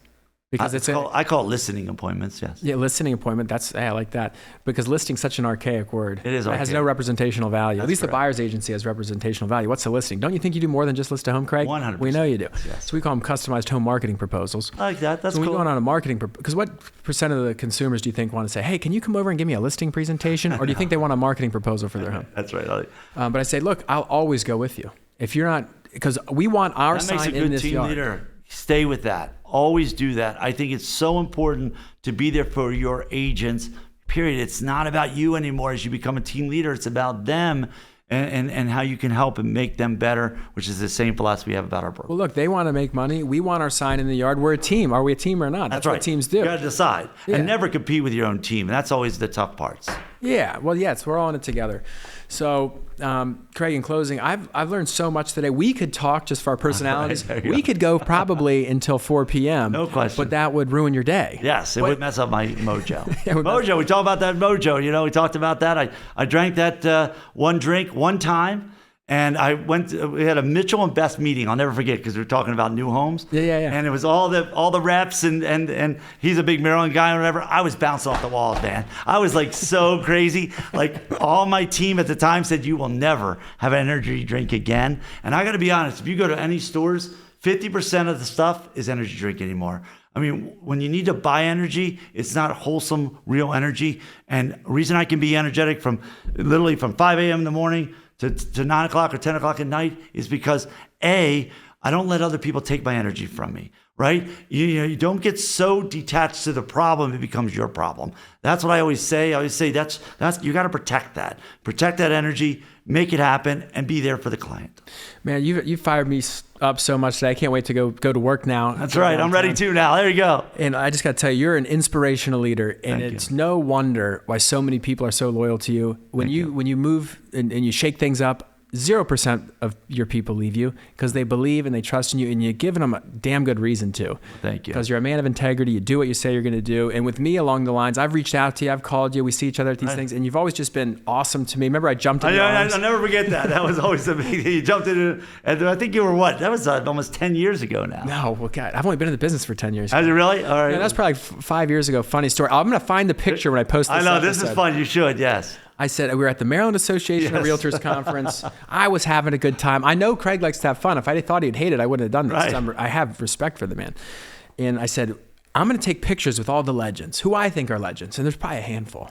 Because
I call it listening appointments, yes.
Yeah, listening appointment. I like that. Because listing's such an archaic word.
It is
It has no representational value. At least the buyer's agency has representational value. What's the listing? Don't you think you do more than just list a home, Creig?
100%.
We know you do.
Yes.
So we call them customized home marketing proposals.
I like that. That's
so when
cool.
you're going on a marketing, because what percent of the consumers do you think want to say, hey, can you come over and give me a listing presentation? Or do you think they want a marketing proposal for their home?
That's right.
But I say, look, I'll always go with you. If you're not, because we want our sign in this yard.
Leader. Stay with that. Always do that. I think it's so important to be there for your agents, period. It's not about you anymore as you become a team leader. It's about them and how you can help and make them better, which is the same philosophy we have about our program.
Well, look, they want to make money. We want our sign in the yard. We're a team. Are we a team or not? That's
right.
What teams do.
You got to decide. Yeah. And never compete with your own team. And that's always the tough parts.
Yeah. Well, yes, we're all in it together. So, Creig, in closing, I've learned so much today. We could talk just for our personalities. We could go probably until 4 p.m.
No question.
But that would ruin your day.
Yes, it would mess up my mojo.
Mojo,
we talked about that mojo. You know, we talked about that. I drank that one drink one time. And we had a Mitchell and Best meeting. I'll never forget because we were talking about new homes.
Yeah.
And it was all the reps and he's a big Maryland guy or whatever. I was bouncing off the walls, man. I was like so crazy. Like all my team at the time said, you will never have an energy drink again. And I got to be honest, if you go to any stores, 50% of the stuff is energy drink anymore. I mean, when you need to buy energy, it's not wholesome, real energy. And the reason I can be energetic from 5 a.m. in the morning to 9 o'clock or 10 o'clock at night is because I don't let other people take my energy from me, right? You don't get so detached to the problem, it becomes your problem. That's what I always say. I always say that's you got to protect that. Protect that energy, make it happen, and be there for the client.
Man, you fired me up so much today. I can't wait to go to work now.
That's right. I'm ready to now. There you go.
And I just got to tell you, you're an inspirational leader, and it's no wonder why so many people are so loyal to you. When you move and you shake things up, 0% of your people leave you because they believe and they trust in you, and you're giving them a damn good reason to.
Thank you.
Because you're a man of integrity. You do what you say you're going to do. And with me along the lines, I've reached out to you. I've called you. We see each other at these things, and you've always just been awesome to me. Remember, I jumped in your arms?
I'll never forget that. That was always amazing. You jumped in, and I think you were what? That was almost 10 years ago now.
No, well, God, I've only been in the business for 10 years.
Has it really? All right.
Yeah, that's probably 5 years ago. Funny story. I'm going to find the picture when I post this.
I know, this is fun. You should, yes.
I said, we were at the Maryland Association of Realtors Conference. I was having a good time. I know Creig likes to have fun. If I thought he'd hate it, I wouldn't have done this.
Right.
I have respect for the man. And I said, I'm going to take pictures with all the legends, who I think are legends. And there's probably a handful.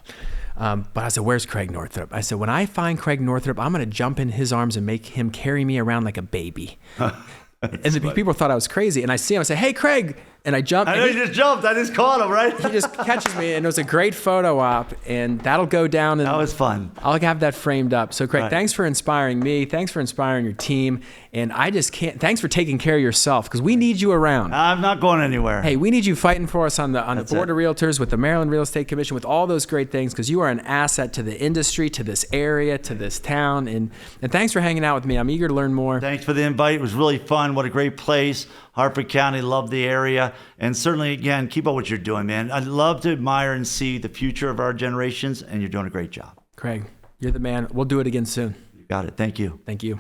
But I said, where's Creig Northrop? I said, when I find Creig Northrop, I'm going to jump in his arms and make him carry me around like a baby. And the people thought I was crazy. And I see him, I say, hey, Creig. And I jumped.
I know you just jumped. I just caught him, right?
He just catches me. And it was a great photo op. And that'll go down. And
that was fun.
I'll have that framed up. So, Creig, thanks for inspiring me. Thanks for inspiring your team. And I just can't. Thanks for taking care of yourself because we need you around.
I'm not going anywhere.
Hey, we need you fighting for us on the Board of Realtors with the Maryland Real Estate Commission, with all those great things, because you are an asset to the industry, to this area, to this town. And thanks for hanging out with me. I'm eager to learn more.
Thanks for the invite. It was really fun. What a great place. Harford County, love the area. And certainly, again, keep up what you're doing, man. I'd love to admire and see the future of our generations, and you're doing a great job.
Creig, you're the man. We'll do it again soon.
You got it. Thank you.
Thank you.